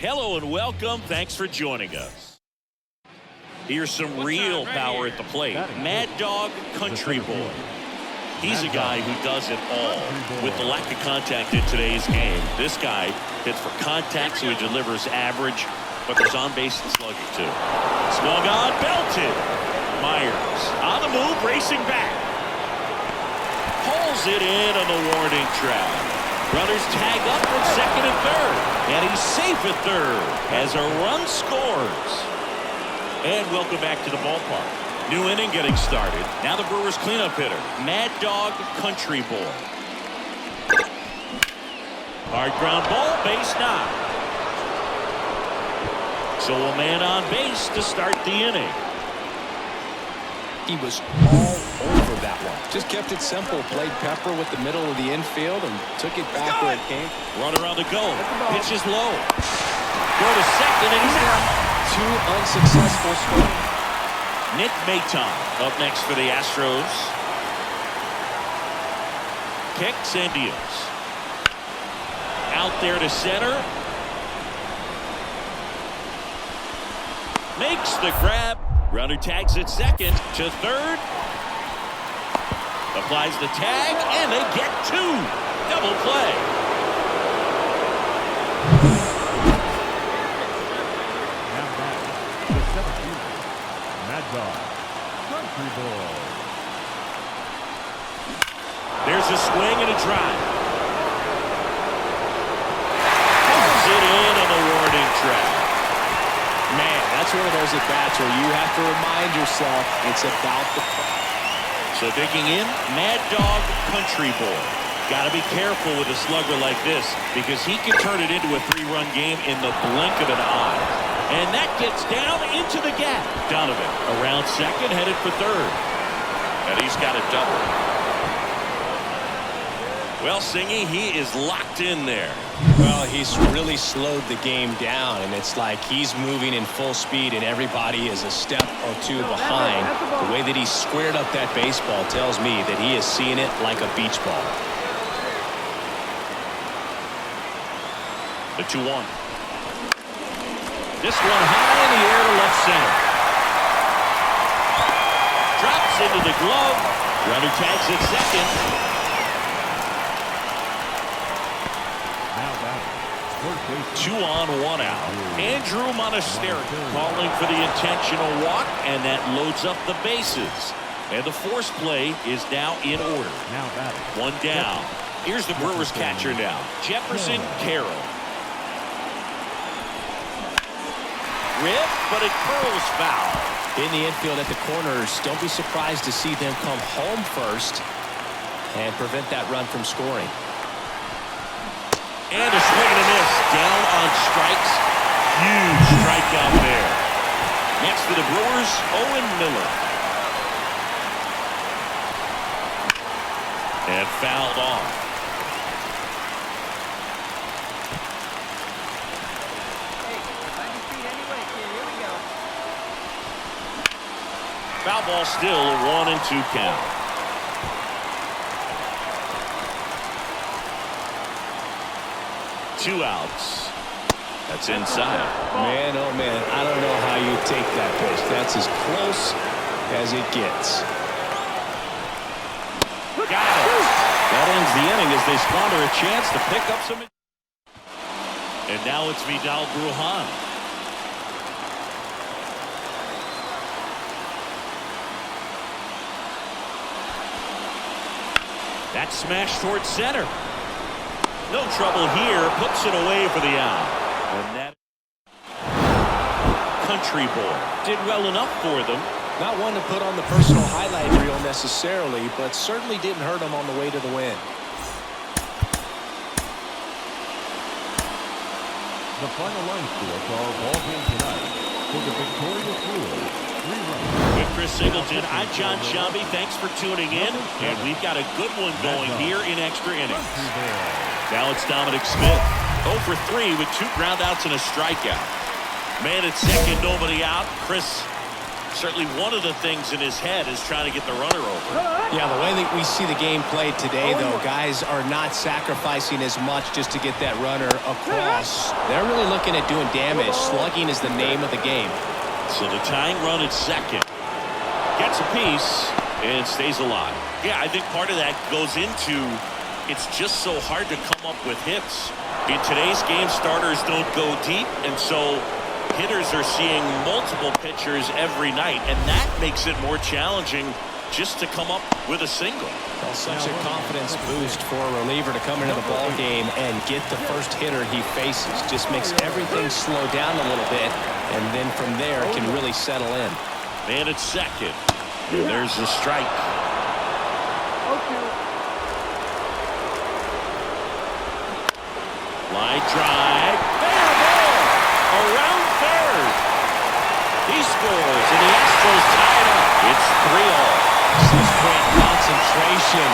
Hello and welcome. Thanks for joining us. Here's some real power at the plate. Mad Dog Country Boy. He's a guy who does it all. With the lack of contact in today's game, this guy hits for contact, so he delivers average, but there's on-base and slugging too. Swung on, belted. Myers on the move, racing back. Pulls it in on the warning track. Runners tag up from second and third. And he's safe at third as a run scores. And welcome back to the ballpark. New inning getting started. Now the Brewers cleanup hitter, Mad Dog Country Boy. Hard ground ball, base knock. So a man on base to start the inning. He was all over that one. Just kept it simple. Played pepper with the middle of the infield and took it back where it came. Runner on the go. Pitches low. Go to second and he's out. Two unsuccessful swings. Nick Maton up next for the Astros. Kicks and deals. Out there to center. Makes the grab. Runner tags at second to third. Applies the tag, and they get two. Double play. Now back, the 17th, Mad Dog Country Boy. There's a swing and a drive. Pulls it in on the warning track. Man, that's one of those at-bats where you have to remind yourself it's about the play. So digging in, Mad Dog Country Boy. Got to be careful with a slugger like this because he can turn it into a three-run game in the blink of an eye. And that gets down into the gap. Donovan around second, headed for third. And he's got a double. Well, Singy, he is locked in there. Well, he's really slowed the game down, and it's like he's moving in full speed, and everybody is a step or two behind. The way that he squared up that baseball tells me that he is seeing it like a beach ball. The 2-1. This one high in the air to left center. Drops into the glove. Runner tags at second. 2 on, 1 out. Andrew Monasterio calling for the intentional walk, and that loads up the bases. And the force play is now in order. Now back. One down. Here's the Brewers catcher now, Jefferson Carroll. Rip, but it curls foul. In the infield at the corners, don't be surprised to see them come home first and prevent that run from scoring. And a swing and a miss. Down on strikes. Huge strikeout there. Next for the Brewers, Owen Miller. And fouled off. Foul ball still, 1-2 count. Two outs. That's inside. Man, oh man, I don't know how you take that pitch. That's as close as it gets. Got it. That ends the inning as they squander a chance to pick up some. And now it's Vidal Brujan. That smash towards center. No trouble here, puts it away for the out. And that Country Boy did well enough for them. Not one to put on the personal highlight reel necessarily, but certainly didn't hurt him on the way to the win. The final line score for our ball game tonight. For the victorious Brewers, 3 runs. With Chris Singleton, I'm John Shelby. Thanks for tuning in. And we've got a good one going here in extra innings. Now it's Dominic Smith. 0 for 3 with 2 groundouts and a strikeout. Man at second, nobody out. Chris Certainly one of the things in his head is trying to get the runner over. Yeah, the way that we see the game played today, though, guys are not sacrificing as much just to get that runner across. They're really looking at doing damage. Slugging is the name of the game. So the tying run at second. Gets a piece and stays alive. Yeah, I think part of that goes into it's just so hard to come up with hits. In today's game, starters don't go deep, and so hitters are seeing multiple pitchers every night, and that makes it more challenging just to come up with a single. Well, such a confidence boost for a reliever to come into the ball game and get the first hitter he faces. Just makes everything slow down a little bit, and then from there can really settle in. Man at second. And there's the strike. Line drive. Fair ball. Around third. He scores, and the Astros tie it up. It's 3-all. This is great concentration.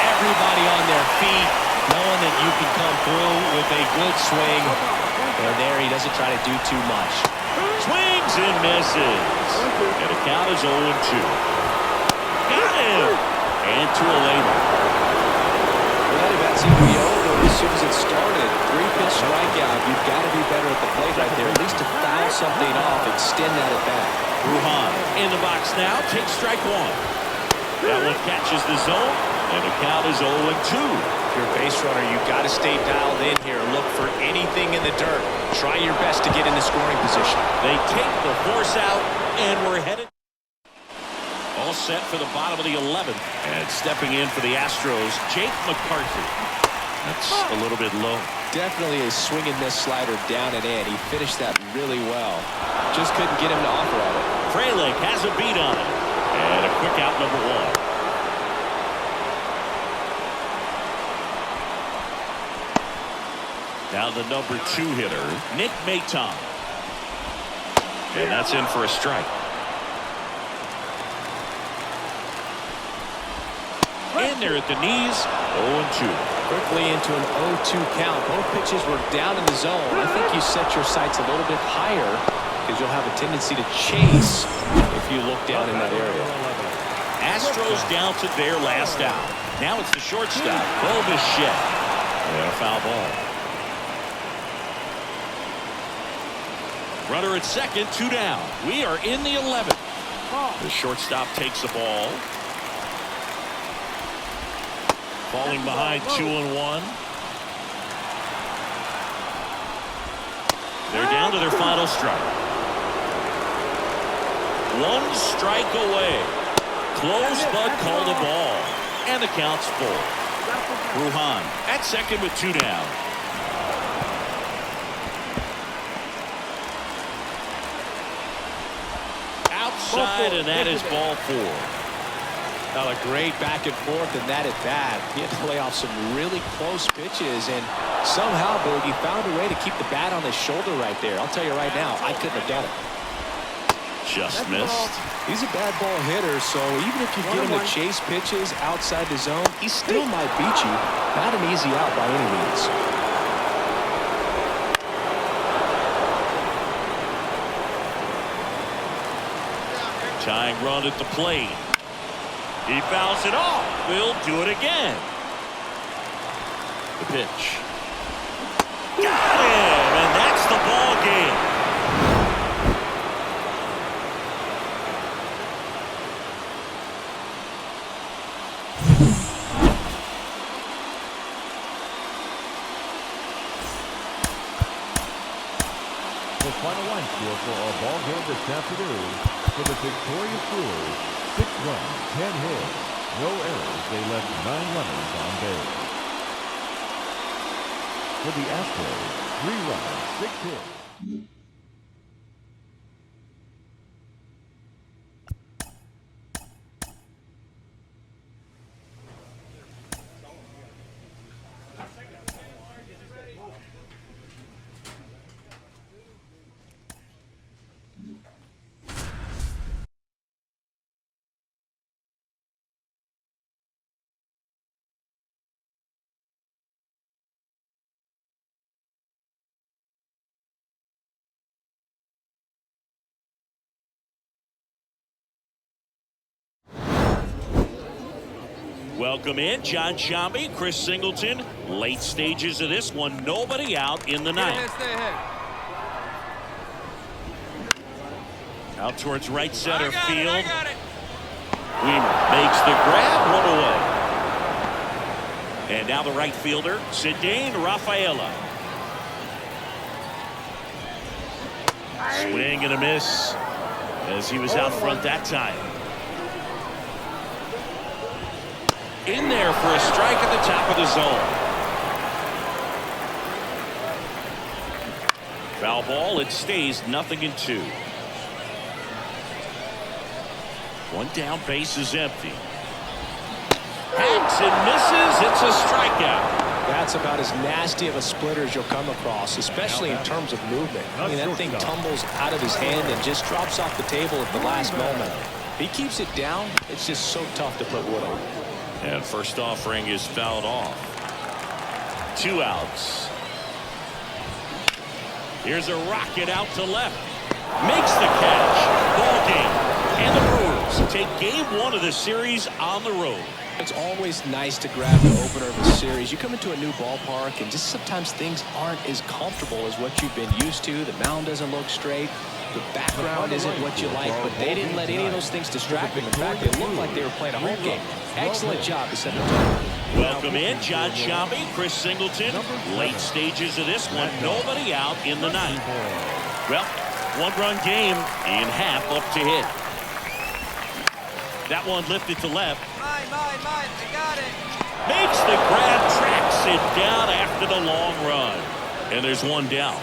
Everybody on their feet, knowing that you can come through with a good swing. And there he doesn't try to do too much. Swings and misses. And the count is 0-2. Got him. And to a later. Well, that about seemed to be over as soon as it started. 3-pitch strikeout. You've got to be better at the plate right there. At least to foul something off, extend that at bat. Brujan in the box now. Takes strike one. That one catches the zone. And the count is 0-2. If you're a base runner, you've got to stay dialed in here. Look for anything in the dirt. Try your best to get in the scoring position. They take the force out, and we're headed. All set for the bottom of the 11th. And stepping in for the Astros, Jake McCarthy. That's a little bit low. Definitely a swing and miss slider down and in. He finished that really well. Just couldn't get him to offer at it. Frelick has a beat on it. And a quick out, number one. Now the number 2 hitter, Nick Maton. And that's in for a strike. In there at the knees, 0-2. Quickly into an 0-2 count. Both pitches were down in the zone. I think you set your sights a little bit higher because you'll have a tendency to chase if you look down in that area. Astros down to their last out. Now it's the shortstop, Bo Bichette. And a foul ball. Runner at second, 2 down. We are in the 11th. The shortstop takes the ball. Falling behind 2-1. They're down to their final strike. 1 strike away. Close but called a ball. And the count's full. Brujan at second with 2 down. Outside, and that is ball 4. Now a great back and forth and that at bat. He had to lay off some really close pitches, and somehow Bogey found a way to keep the bat on his shoulder right there. I'll tell you right now, I couldn't have done it. Just missed. He's a bad ball hitter, so even if you get him to chase pitches outside the zone, he still might beat you. Not an easy out by any means. Tying run at the plate. He fouls it off. We'll do it again. The pitch. Got him, and that's the ball game. The final line score for our ball game this afternoon. For the victorious Brewers, 6 runs, 10 hits, no errors. They left 9 runners on base. For the Astros, 3 runs, 6 hits. Welcome in John Sciambi, Chris Singleton. Late stages of this one, nobody out in the ninth. Stay ahead. Out towards right center field. I got it. Wiemer makes the grab, one away. And now the right fielder, Ceddanne Rafaela. Swing and a miss as he was out front that time. In there for a strike at the top of the zone. Foul ball, it stays 0-2. One down, base is empty. Hacks and misses, it's a strikeout. That's about as nasty of a splitter as you'll come across, especially in terms of movement. I mean, that thing tumbles out of his hand and just drops off the table at the last moment. If he keeps it down, it's just so tough to put wood on. And first offering is fouled off. 2 outs. Here's a rocket out to left. Makes the catch. Ball game. And the Brewers take game 1 of the series on the road. It's always nice to grab the opener of a series. You come into a new ballpark and just sometimes things aren't as comfortable as what you've been used to. The mound doesn't look straight. The background isn't what you like, but they didn't let any of those things distract them. In fact, they looked like they were playing a home game. Excellent job to set the tone. Welcome in John Sciambi, Chris Singleton. Late stages of this one, nobody out in the ninth. Well, 1-run game in half up to hit. That one lifted to left. Mine. I got it. Makes the grab, tracks it down after the long run. And there's one down.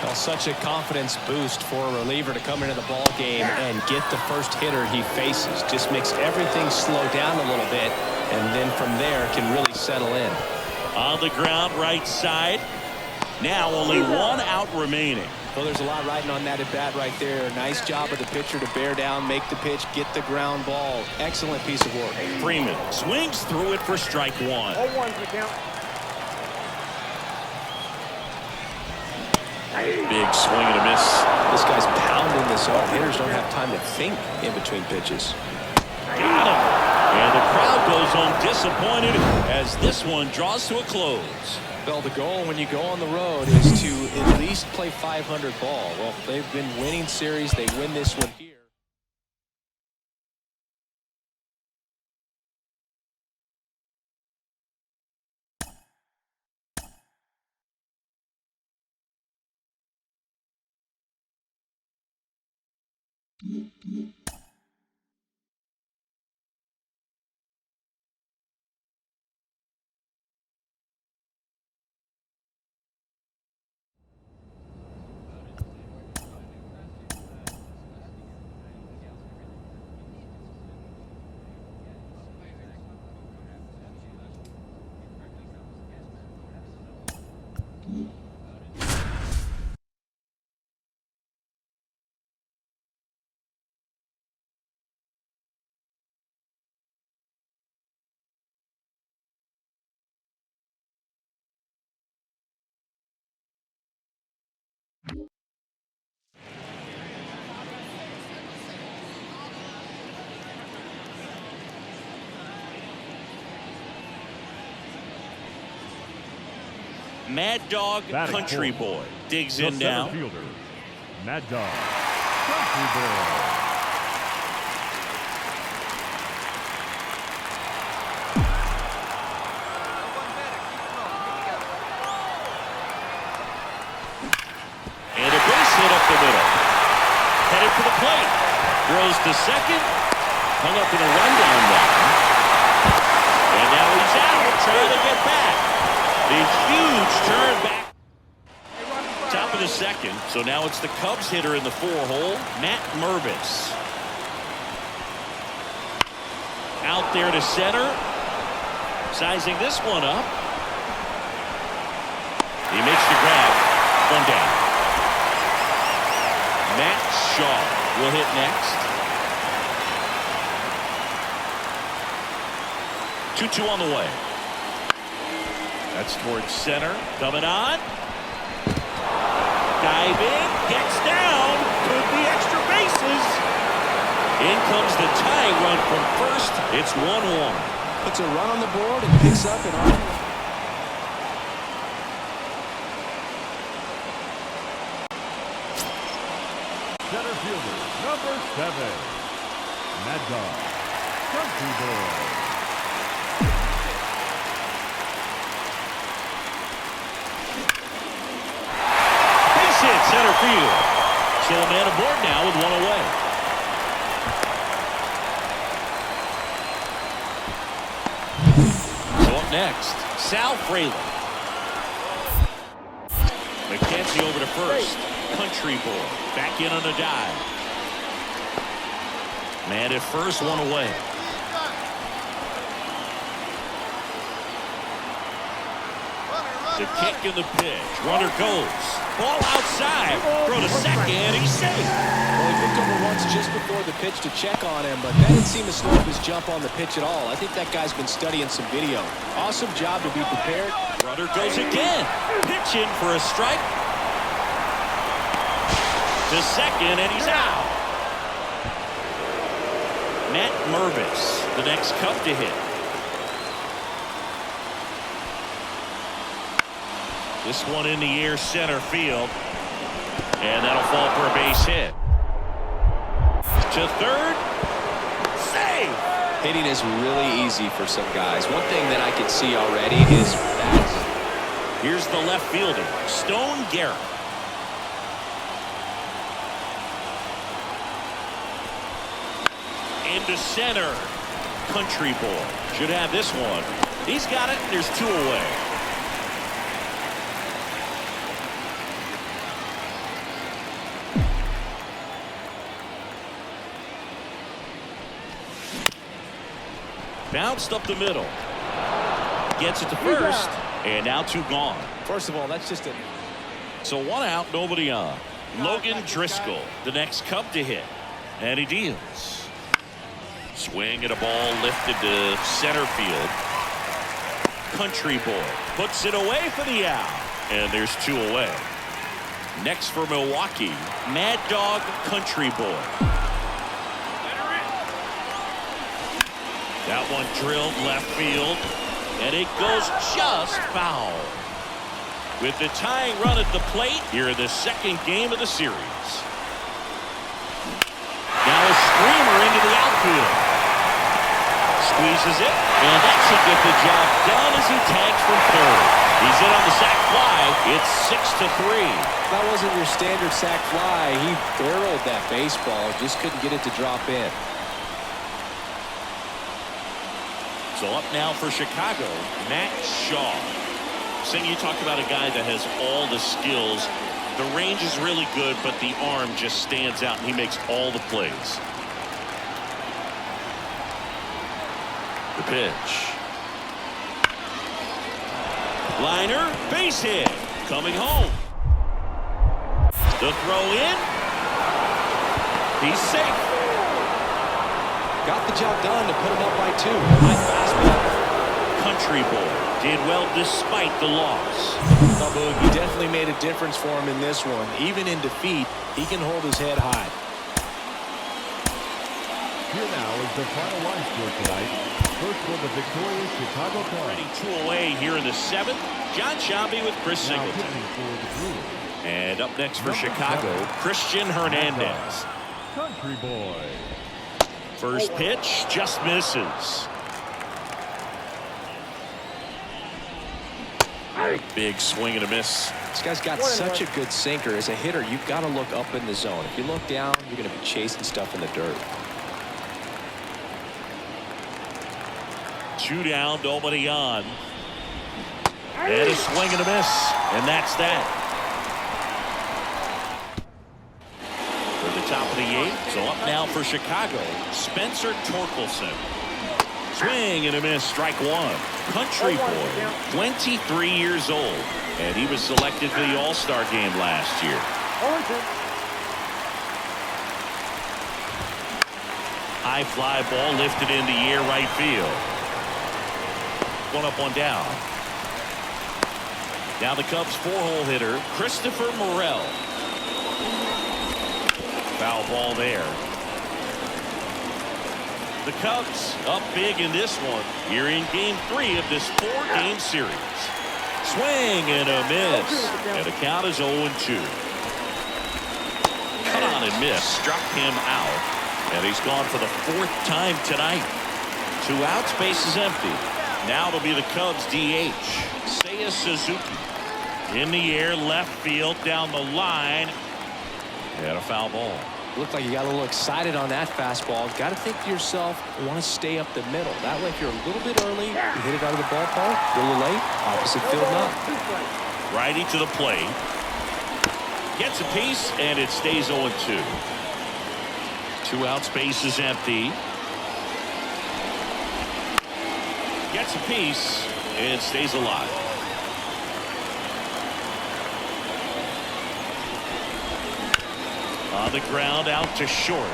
Well, such a confidence boost for a reliever to come into the ball game and get the first hitter he faces. Just makes everything slow down a little bit, and then from there can really settle in. On the ground, right side. Now only 1 out remaining. Well, there's a lot riding on that at bat right there. Nice job of the pitcher to bear down, make the pitch, get the ground ball. Excellent piece of work. Freeman swings through it for strike 1. All ones the count. Big swing and a miss. This guy's pounding this off. Hitters don't have time to think in between pitches. Got him. And the crowd goes home disappointed as this one draws to a close. Well, the goal when you go on the road is to at least play 500 ball. Well, they've been winning series. They win this one here. Mad Dog Batting Country fourth. Boy digs The in now. center fielder, Mad Dog Country Boy. And a base hit up the middle. Headed for the plate. Throws to second. Hung up in a rundown now. And now he's out trying to get back. The huge turn back. Top of the second. So now it's the Cubs hitter in the 4-hole, Matt Mervis. Out there to center. Sizing this one up. He makes the grab. One down. Matt Shaw will hit next. 2-2 on the way. That's towards center. Coming on. Diving. Gets down. Could be extra bases. In comes the tying run from first. It's 1-1. puts a run on the board and picks up an arm. Center fielder, number 7, Mad Dog, Country Boy. Base hit, center field. So a man aboard now with one away. So up next, Sal Frelick. McKenzie over to first. Country Boy back in on a dive. Man at first, one away. The kick and the pitch. Runner goes. Ball outside. Throw to second. He's safe. Well, he picked over once just before the pitch to check on him, but that didn't seem to slow up his jump on the pitch at all. I think that guy's been studying some video. Awesome job to be prepared. Runner goes again. Pitch in for a strike. To second, and he's out. Matt Mervis, the next Cub to hit. This one in the air, center field. And that'll fall for a base hit. To third. Save! Hitting is really easy for some guys. One thing that I can see already is bats. Here's the left fielder, Stone Garrett. Into center. Country Boy should have this one. He's got it. There's two away. Bounced up the middle. Gets it to first. And now two gone. First of all, that's just a... So one out, nobody on. Logan Driscoll, the next Cub to hit. And he deals. Swing at a ball lifted to center field. Country Boy puts it away for the out. And there's two away. Next for Milwaukee, Mad Dog Country Boy. That one drilled left field. And it goes just foul. With the tying run at the plate here in the second game of the series. Now a screamer into the outfield. Squeezes it, and that should get the job done as he tags from third. He's in on the sac fly. It's 6-3. That wasn't your standard sac fly. He barreled that baseball, just couldn't get it to drop in. So up now for Chicago, Matt Shaw. Saying you talk about a guy that has all the skills. The range is really good, but the arm just stands out, and he makes all the plays. The pitch. Liner, base hit. Coming home. The throw in. He's safe. Got the job done to put him up by 2. High fastball. Country Boy did well despite the loss. He definitely made a difference for him in this one. Even in defeat, he can hold his head high. Here now is the final line score tonight. First for the victorious Chicago Cubs. Already two away here in the 7th. John Sciambi with Chris Now Singleton. pitching for the Brewers, And up next for Chicago, Christian Hernandez. Country Boy. First pitch just misses. Big swing and a miss. This guy's got such a good sinker. As a hitter, you've got to look up in the zone. If you look down, you're going to be chasing stuff in the dirt. 2 down, nobody on. And a swing and a miss. And that's that. For the top of the 8th. So up now for Chicago, Spencer Torkelson. Swing and a miss, strike one. Country Boy, 23 years old. And he was selected for the All-Star game last year. High fly ball lifted in the air right field. One up, one down. Now the Cubs 4-hole hitter, Christopher Morel. Foul ball there. The Cubs up big in this one here in game 3 of this 4-game series. Swing and a miss. And the count is 0-2. Cut on and miss. Struck him out. And he's gone for the 4th time tonight. 2 outs, base is empty. Now it'll be the Cubs DH. Seiya Suzuki. In the air, left field, down the line. And a foul ball. Looked like you got a little excited on that fastball. Got to think to yourself, want to stay up the middle. That way, if you're a little bit early, you hit it out of the ballpark. A little late, opposite field not. Righty to the plate. Gets a piece, and it stays 0-2. 2 outs, base is empty. Gets a piece, and stays alive. On the ground, out to short.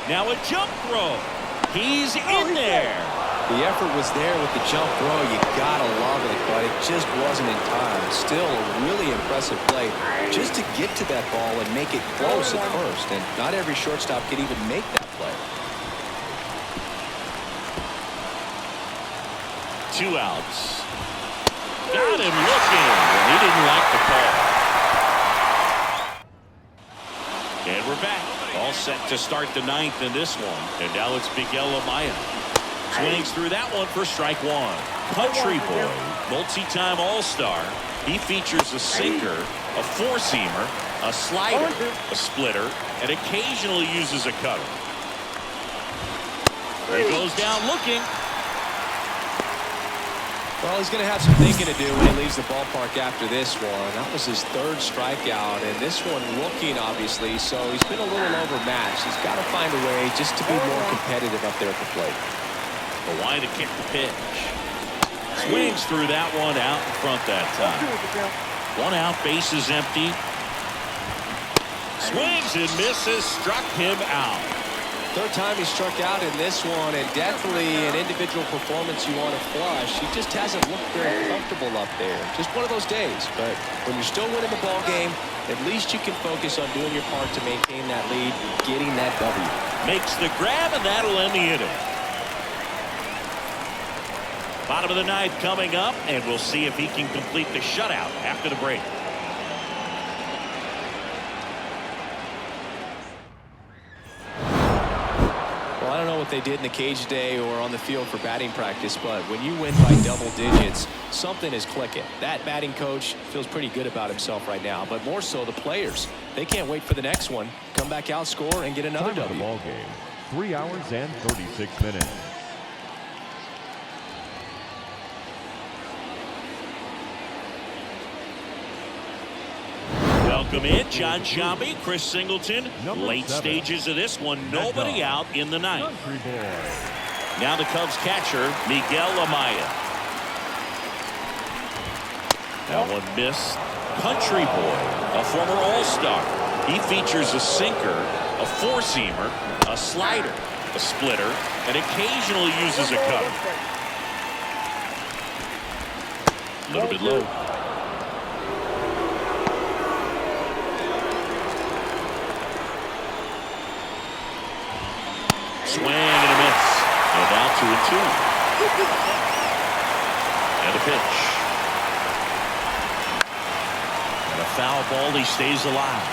Now a jump throw. He's in there. The effort was there with the jump throw. You gotta love it, but it just wasn't in time. Still a really impressive play just to get to that ball and make it close at first. And not every shortstop can even make that play. 2 outs. Got him looking. He didn't like the call. And we're back. All set to start the 9th in this one. And now it's Miguel Amaya. Swings through that one for strike 1. Country boy, multi-time All-Star. He features a sinker, a four-seamer, a slider, a splitter, and occasionally uses a cutter. He goes down looking. Well, he's going to have some thinking to do when he leaves the ballpark after this one. That was his 3rd strikeout, and this one rookie, obviously, so he's been a little overmatched. He's got to find a way just to be more competitive up there at the plate. Why to kick the pitch. Swings through that one out in front that time. 1 out, base is empty. Swings and misses, struck him out. 3rd time he struck out in this one, and definitely an individual performance you want to flush. He just hasn't looked very comfortable up there. Just one of those days. But when you're still winning the ball game, at least you can focus on doing your part to maintain that lead, getting that W. Makes the grab, and that'll end the inning. Bottom of the 9th coming up, and we'll see if he can complete the shutout after the break. Well, I don't know what they did in the cage today or on the field for batting practice, but when you win by double digits, something is clicking. That batting coach feels pretty good about himself right now, but more so the players. They can't wait for the next one. Come back out, score, and get another Time of W. the ball game, 3 hours and 36 minutes. Welcome in, John Sciambi, Chris Singleton. Number Late 7. stages of this one, nobody out in the 9th. Country boy. Now the Cubs catcher, Miguel Amaya. That one missed. Country boy, a former All-Star. He features a sinker, a four-seamer, a slider, a splitter, and occasionally uses a cutter. A little bit low. Swing and a miss. And now 2-2. And a pitch. And a foul ball. He stays alive.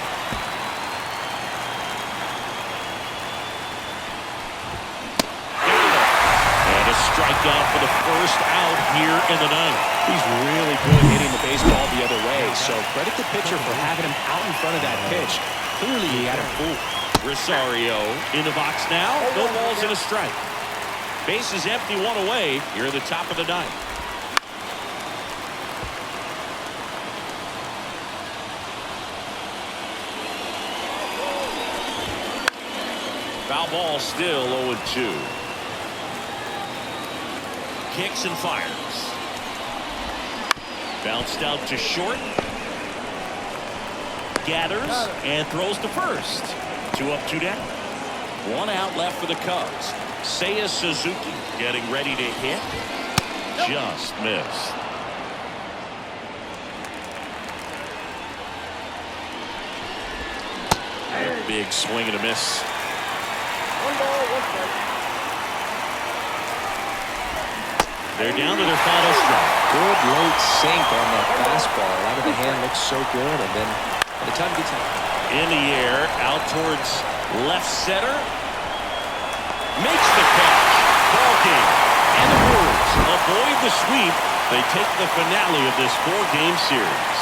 And a strikeout for the first out here in the 9th. He's really good hitting the baseball the other way, so credit the pitcher for having him out in front of that pitch. Clearly he had him fooled. Rosario in the box now. No balls and a strike. Base is empty, 1 away. Here at the top of the 9th. Foul ball, still 0-2. Kicks and fires. Bounced out to short. Gathers and throws to first. 2 up, 2 down. 1 out left for the Cubs. Seiya Suzuki getting ready to hit. Just missed. A big swing and a miss. 1 ball, 1 strike. They're down to their final strike. Good late sink on that fastball. Out of the hand looks so good, and then by the time it gets out. In the air, out towards left center. Makes the catch. Ball game. And the Brewers avoid the sweep. They take the finale of this 4-game series.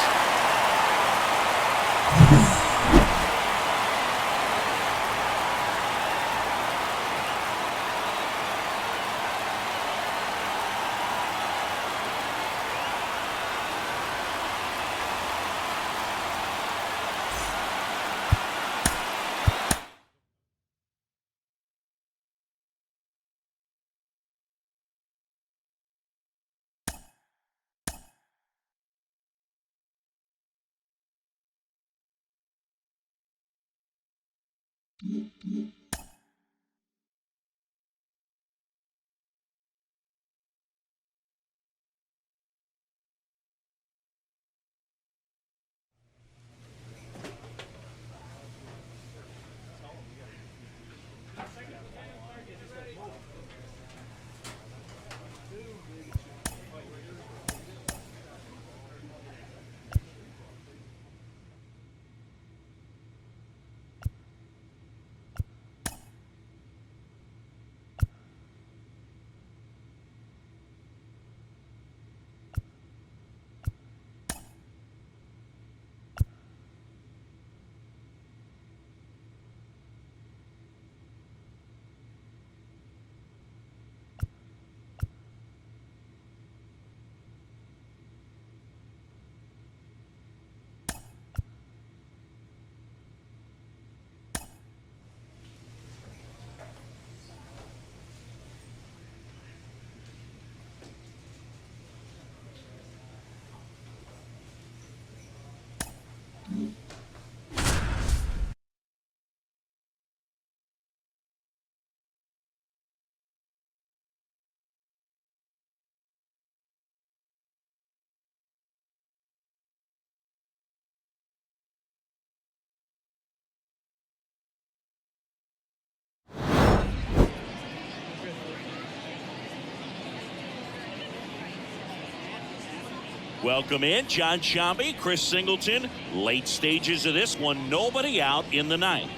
Welcome in, John Sciambi, Chris Singleton. Late stages of this one, nobody out in the ninth.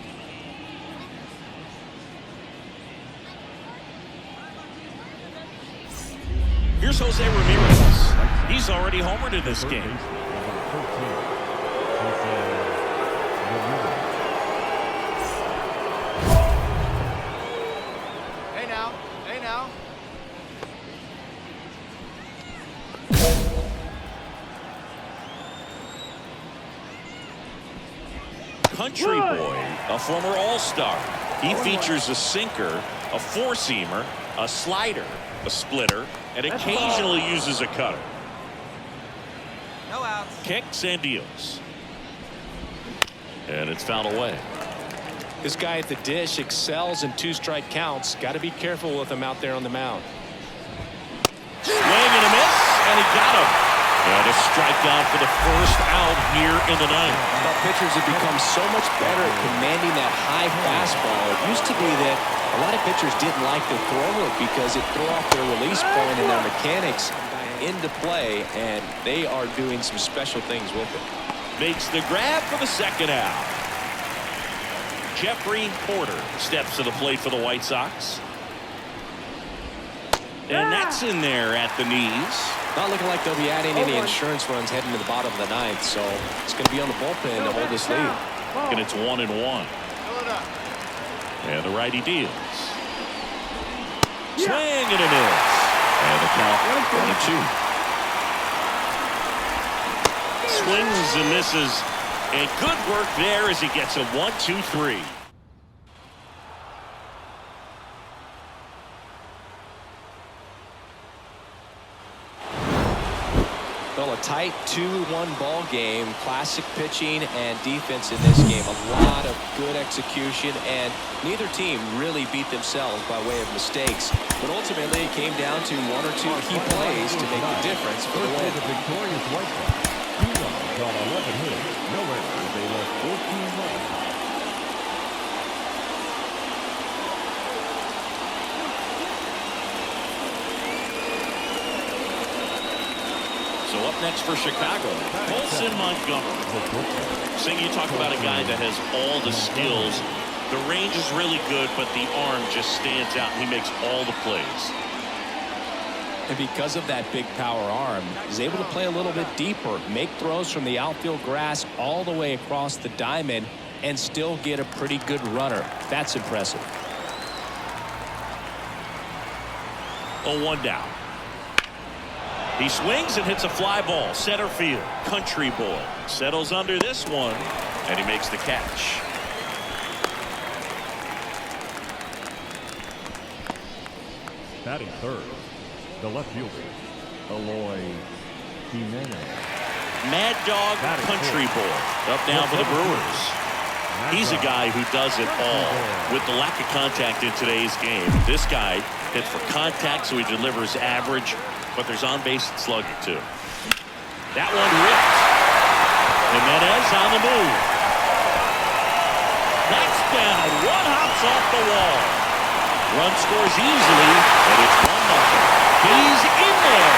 Here's Jose Ramirez. He's already homered in this game. Hey now. Hey now. Country boy, a former all-star. He features a sinker, a four-seamer, a slider, a splitter, and occasionally uses a cutter. No outs. Kicks and deals. And it's fouled away. This guy at the dish excels in 2-strike counts. Got to be careful with him out there on the mound. Swing and a miss, and he got him. And a strikeout for the first out here in the ninth. Well, pitchers have become so much better at commanding that high fastball. It used to be that a lot of pitchers didn't like to throw it because it threw off their release point and their mechanics into play, and they are doing some special things with it. Makes the grab for the second out. Jeffrey Porter steps to the plate for the White Sox. And that's in there at the knees. Not looking like they'll be adding any insurance runs heading to the bottom of the ninth, so it's going to be on the bullpen to hold this lead. And it's 1-1. And the righty deals. Swing and a miss. And the count 1-2. Swings and misses. And good work there as he gets a 1-2-3. Well, a tight 2-1 ball game. Classic pitching and defense in this game. A lot of good execution, and neither team really beat themselves by way of mistakes. But ultimately, it came down to 1 or 2 key plays to make the difference for the win. The victorious White Sox. 2 runs on 11 hits. No errors. They left 14 runs. next for Chicago. Colson Montgomery. Seeing you talk about a guy that has all the skills. The range is really good, but the arm just stands out. He makes all the plays. And because of that big power arm, he's able to play a little bit deeper, make throws from the outfield grass all the way across the diamond, and still get a pretty good runner. That's impressive. 0-1 down. He swings and hits a fly ball. Center field. Country boy settles under this one, and he makes the catch. Batting third, the left fielder, Eloy Jimenez. Mad Dog Country boy up now for the Brewers. He's a guy who does it all. With the lack of contact in today's game, this guy hits for contact, so he delivers average, but there's on-base slugging too. That one ripped. Jimenez on the move. That's down. One hops off the wall. Run scores easily, and it's 1-0. He's in there.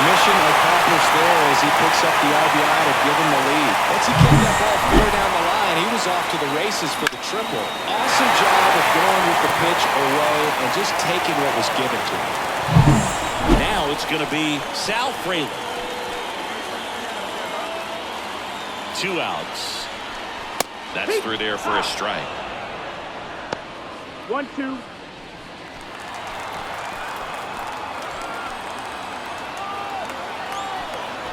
Mission accomplished there as he picks up the RBI to give him the lead. Once he kicked that ball fair down the line, he was off to the races for the triple. Awesome job of going with the pitch away and just taking what was given to him. Now it's going to be Sal Frelick. 2 outs. That's through there for a strike. 1-2.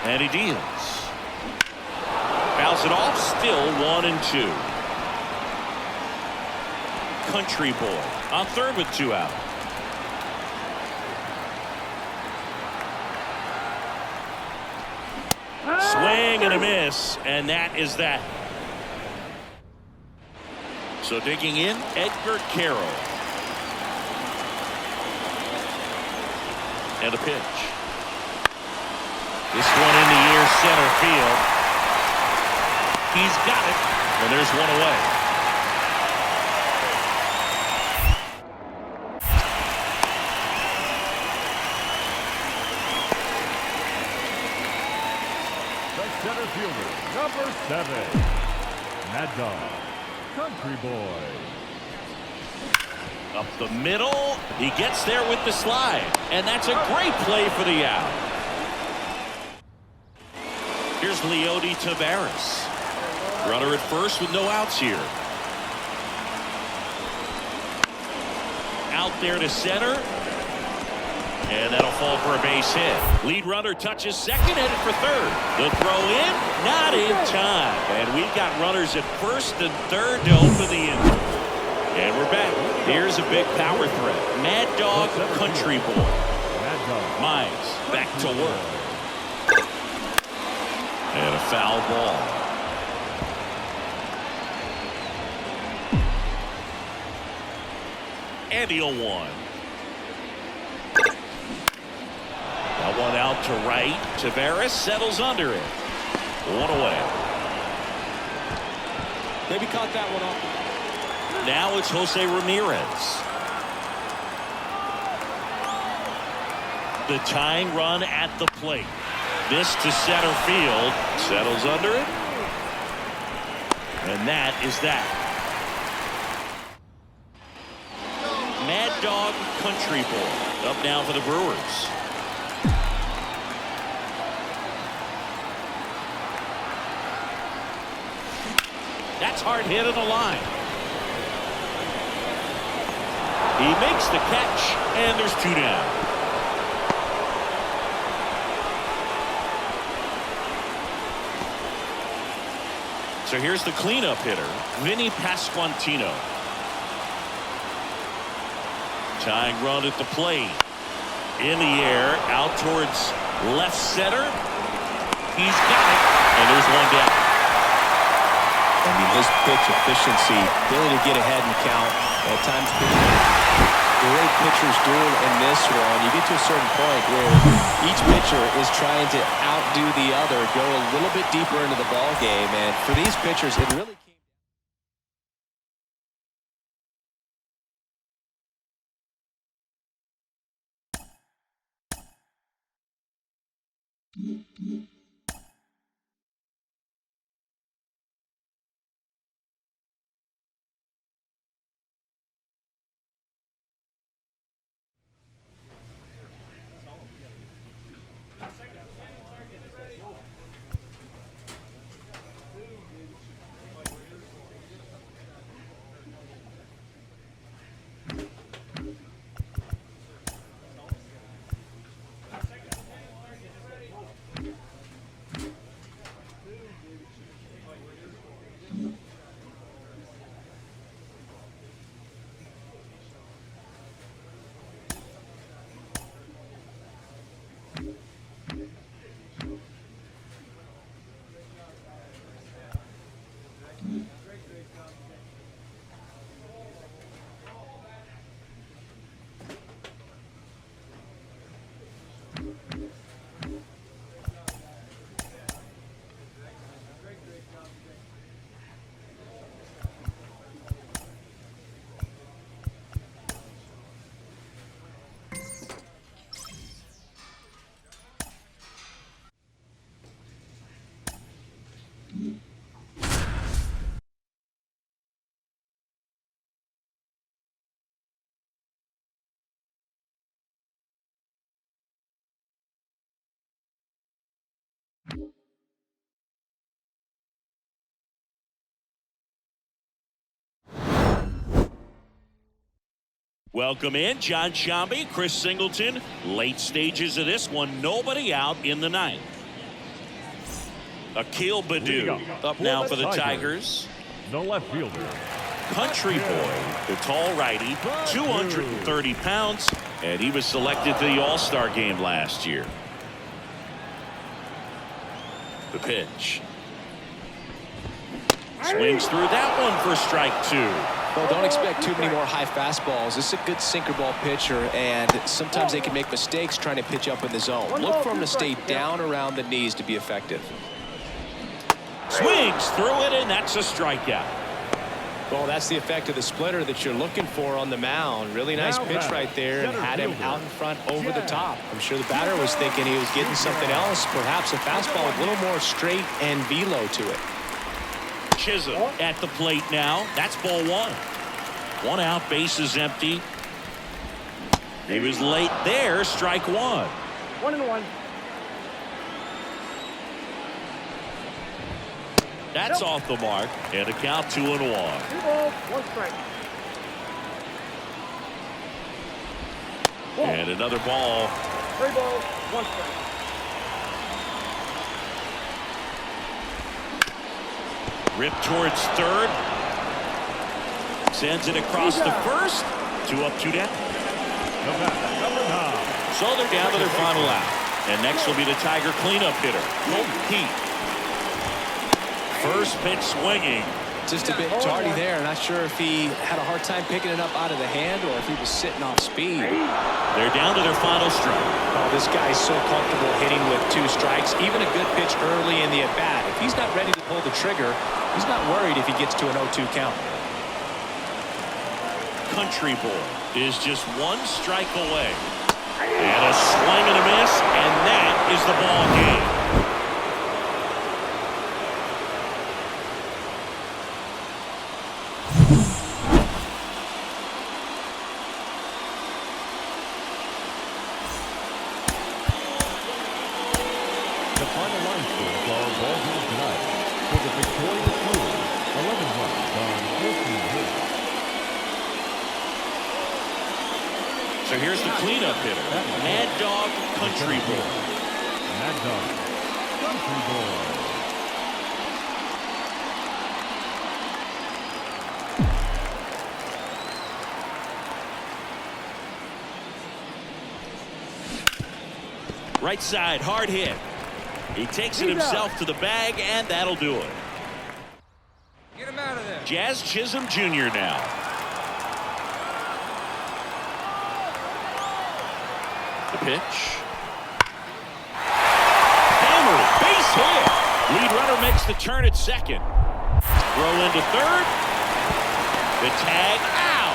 And he deals. Fouls it off, still 1-2. Country boy on third with 2 out. Swing and a miss, and that is that. So digging in, Edgar Carroll. And a pitch. This one in the air, center field. He's got it, and there's one away. The center fielder, number 7, Mad Dog Country boy. Up the middle, he gets there with the slide, and that's a great play for the out. Here's Leody Taveras. Runner at first with no outs here. Out there to center. And that'll fall for a base hit. Lead runner touches second, headed for third. The throw in, not in time. And we've got runners at first and third to open the inning. And we're back. Here's a big power threat. Mad Dog Country boy. Mize back to work. And a foul ball. And the 0-1. That one out to right. Taveras settles under it. One away. Maybe caught that one off. Now it's Jose Ramirez. The tying run at the plate. This to center field. Settles under it. And that is that. Mad Dog Country boy up now for the Brewers. That's hard hit on the line. He makes the catch, and there's 2 down. So here's the cleanup hitter, Vinny Pasquantino. Tying run at the plate. In the air, out towards left center. He's got it, and there's 1 down. I mean, his pitch efficiency, ability to get ahead and count, at times the way pitchers do in this one, you get to a certain point where each pitcher is trying to outdo the other, go a little bit deeper into the ball game, and for these pitchers, it really Welcome in, John Sciambi, Chris Singleton. Late stages of this one, nobody out in the ninth. Akil Baddoo up now for the Tigers. The left fielder. Country boy, the tall righty, 230 pounds, and he was selected to the All-Star game last year. The pitch. Swings through that one for strike two. Well, don't expect too many more high fastballs. This is a good sinker ball pitcher, and sometimes they can make mistakes trying to pitch up in the zone. Look for him to stay down around the knees to be effective. Swings through it, and that's a strikeout. Well, that's the effect of the splitter that you're looking for on the mound. Really nice pitch right there, and had him out in front over the top. I'm sure the batter was thinking he was getting something else, perhaps a fastball with a little more straight and velo to it. Chisholm at the plate now. That's ball one. One out, bases empty. He was late there, strike one. 1-1. That's off the mark, and a count 2-1. 2 balls, 1 strike. And another ball. 3 balls, 1 strike. Ripped towards third. Sends it across the first. 2 up, 2 down. So they're down to their final out. And next will be the Tiger cleanup hitter, Colton Keith. First pitch swinging. Just a bit tardy there. Not sure if he had a hard time picking it up out of the hand or if he was sitting off speed. They're down to their final strike. Oh, this guy's so comfortable hitting with 2 strikes. Even a good pitch early in the at-bat. If he's not ready to pull the trigger, he's not worried if he gets to an 0-2 count. Country boy is just 1 strike away. And a swing and a miss, and that is the ball game. The final line score for our ball game tonight. For the victorious Brewers, 11 runs on 14 hits. So here's the cleanup hitter, Mad Dog Country Boy. Mad Dog Country Boy. Right side, hard hit. He takes it himself to the bag, and that'll do it. Get him out of there. Jazz Chisholm Jr. now. The pitch. Hammered, base hit. Lead runner makes the turn at second. Throw into third. The tag out.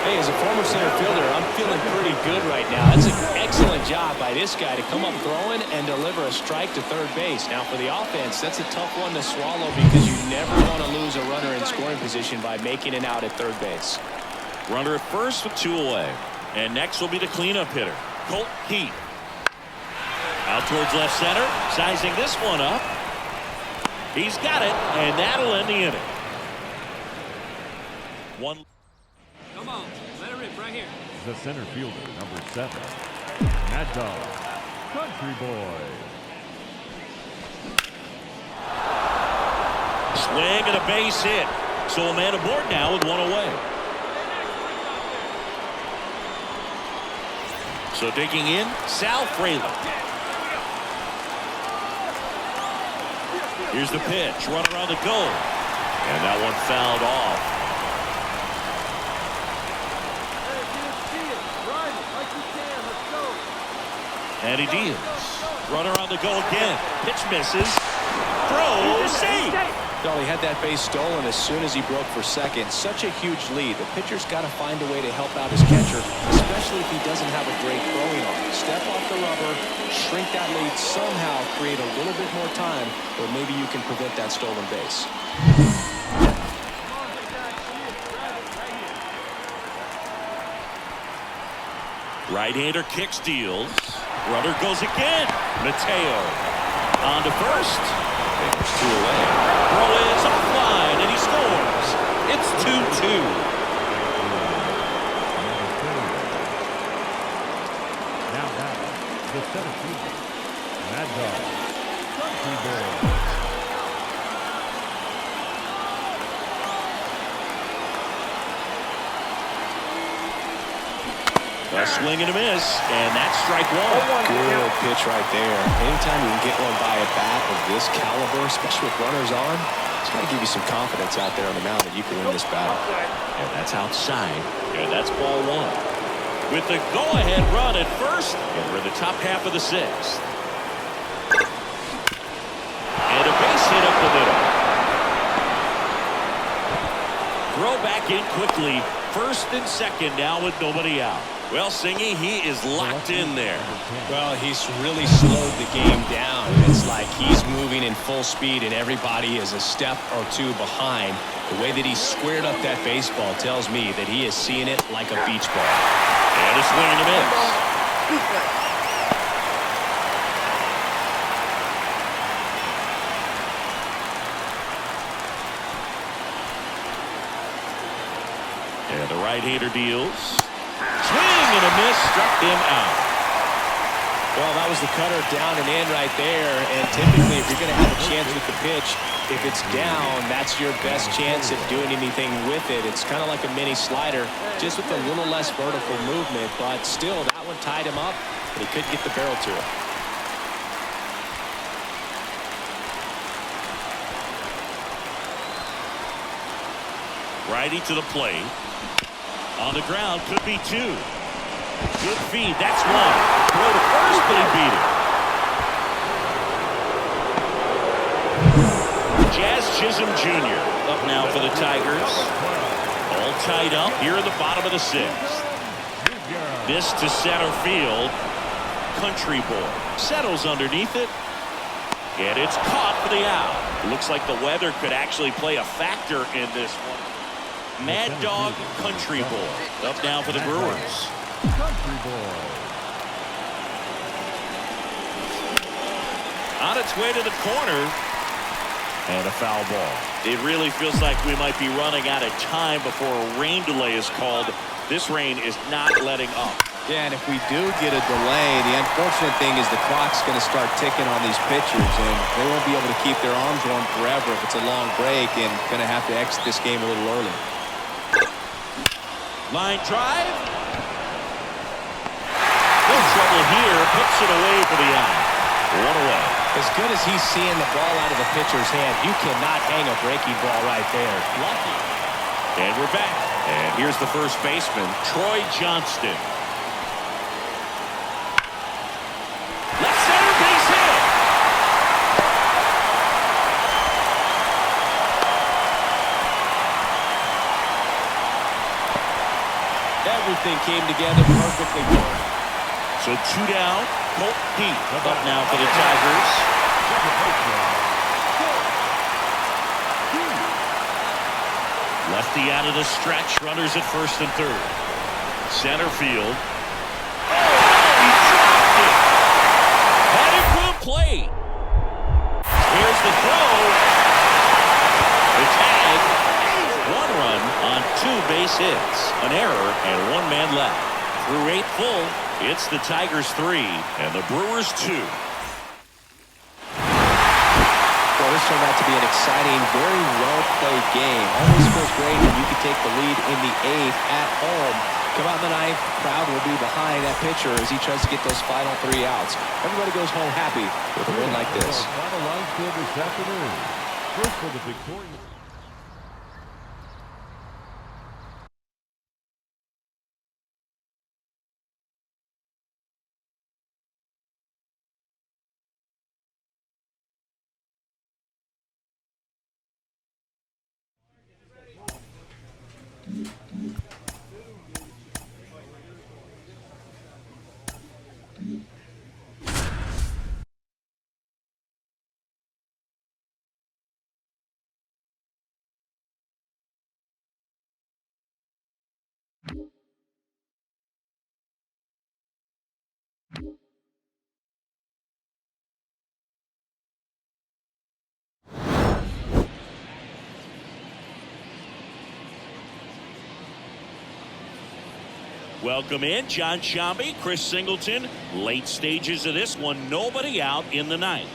Hey, as a former center fielder, I'm feeling pretty good right now. That's an excellent job by this guy to come up throwing and deliver a strike to third base. Now, for the offense, that's a tough one to swallow because you never want to lose a runner in scoring position by making it out at third base. Runner at first with 2 away. And next will be the cleanup hitter, Colt Heath. Out towards left center, sizing this one up. He's got it, and that'll end the inning. One. Come on, let it rip right here. The center fielder, number 7, Mad Dog, Country Boy. Swing and a base hit. So a man aboard now with 1 away. So digging in, Sal Frelick. Here's the pitch, run around the goal. And that one fouled off. And he deals. Runner on the go again. Pitch misses. Throw, save. Well, he had that base stolen as soon as he broke for second. Such a huge lead. The pitcher's got to find a way to help out his catcher, especially if he doesn't have a great throwing arm. Step off the rubber, shrink that lead somehow, create a little bit more time, or maybe you can prevent that stolen base. Right-hander kicks, deals. Runner goes again. Mateo on to first. There's 2 away. Throw is offline, and he scores. It's 2-2. Now back, the center fielder, Mad Dog, Country Boy. A swing and a miss, and that's strike 1. Good pitch right there. Anytime you can get one by a bat of this caliber, especially with runners on, it's got to give you some confidence out there on the mound that you can win this battle. And that's outside, and that's ball 1. With the go-ahead run at first, and we're in the top half of the 6th. And a base hit up the middle. Throw back in quickly. First and second now with nobody out. Well, Singy, he is locked in there. Well, he's really slowed the game down. It's like he's moving in full speed and everybody is a step or 2 behind. The way that he squared up that baseball tells me that he is seeing it like a beach ball. And a swing and a miss. And the right-hander deals. Swing and a miss, struck him out. Well, that was the cutter down and in right there. And typically, if you're going to have a chance with the pitch, if it's down, that's your best chance at doing anything with it. It's kind of like a mini slider, just with a little less vertical movement. But still, that one tied him up, and he couldn't get the barrel to it. Righty to the plate. On the ground, could be 2. Good feed, that's 1. Throw to first, but he beat it. Jazz Chisholm Jr. up now for the Tigers. All tied up here in the bottom of the 6th. This to center field. Country Boy settles underneath it. And it's caught for the out. Looks like the weather could actually play a factor in this one. Mad Dog Country Boy up now for the Brewers. Country Boy. On its way to the corner. And a foul ball. It really feels like we might be running out of time before a rain delay is called. This rain is not letting up. Yeah, and if we do get a delay, the unfortunate thing is the clock's going to start ticking on these pitchers, and they won't be able to keep their arms warm forever if it's a long break, and going to have to exit this game a little early. Line drive. No trouble here. Puts it away for the out. 1 away. As good as he's seeing the ball out of the pitcher's hand, you cannot hang a breaking ball right there. Lucky. And we're back. And here's the first baseman, Troy Johnston. Left center base hit. everything came together perfectly for him. So 2 down. Colt Pete up now for the Tigers. Lefty out of the stretch. Runners at first and third. Center field. Oh, he dropped it. Headed for the plate. Here's the throw. The tag. 1 run on 2 base hits. An error and 1 man left. Through 8 full, it's the Tigers 3 and the Brewers 2. Well, this turned out to be an exciting, very well-played game. Always feels great when you can take the lead in the 8th at home. Come out in the 9th, crowd will be behind that pitcher as he tries to get those final 3 outs. Everybody goes home happy with a win like this. Final line score this afternoon. First for the victorious. Welcome in, John Shambi, Chris Singleton. Late stages of this one, nobody out in the 9th.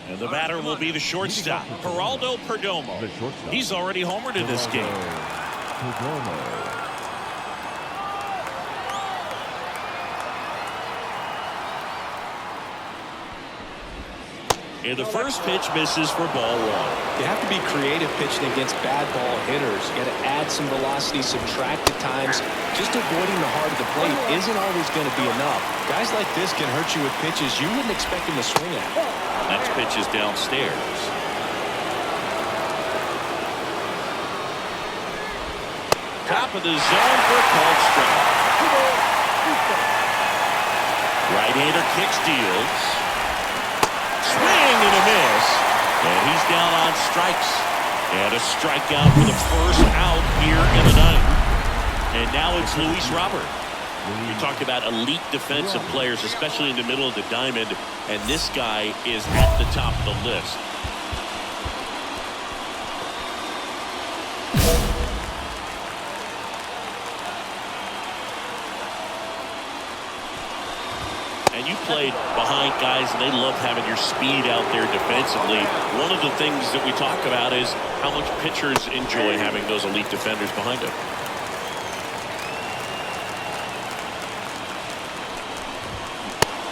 And the batter will be the shortstop, Geraldo Perdomo. He's already homered in this game. And the first pitch misses for ball 1. You have to be creative pitching against bad ball hitters. You got to add some velocity, subtract at times. Just avoiding the heart of the plate isn't always going to be enough. Guys like this can hurt you with pitches you wouldn't expect him to swing at. Next pitch is downstairs. Top of the zone for a called strike. Right-hander kicks, deals. Swing and a miss. And he's down on strikes. And a strikeout for the first out here in the 9th. And now it's Luis Robert. You talk about elite defensive players, especially in the middle of the diamond, and this guy is at the top of the list. And you played behind guys, and they love having your speed out there defensively. One of the things that we talk about is how much pitchers enjoy having those elite defenders behind them.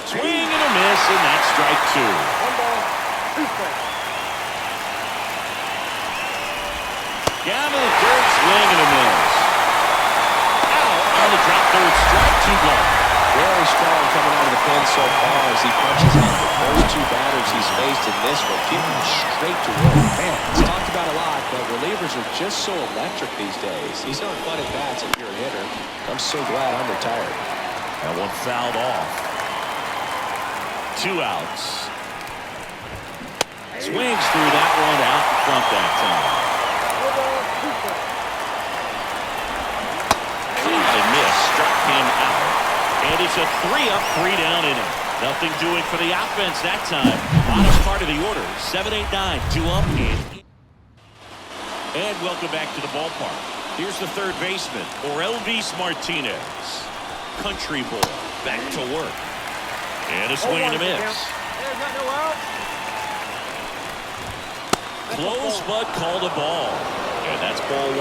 Swing and a miss, and that's strike 2. 1 ball, 2 strikes. Down to the third, swing and a miss. Out on the drop, third strike, 2 gone. Very strong coming out of the pen so far as he punches out the first 2 batters he's faced in this one. Keeping him straight to work. Man, it's talked about a lot, but relievers are just so electric these days. These aren't fun at bats if you're a hitter. I'm so glad I'm retired. That one fouled off. 2 outs. Swings through that one out in front that time. 4 balls, 2 strikes. Seems a miss struck him out. And it's a 3-up, 3-down inning. Nothing doing for the offense that time. Bottom part of the order. 7-8-9. 2 up and welcome back to the ballpark. Here's the third baseman, Orelvis Martinez. Country boy back to work. And a swing and a miss. Close, but called a ball. And that's ball 1.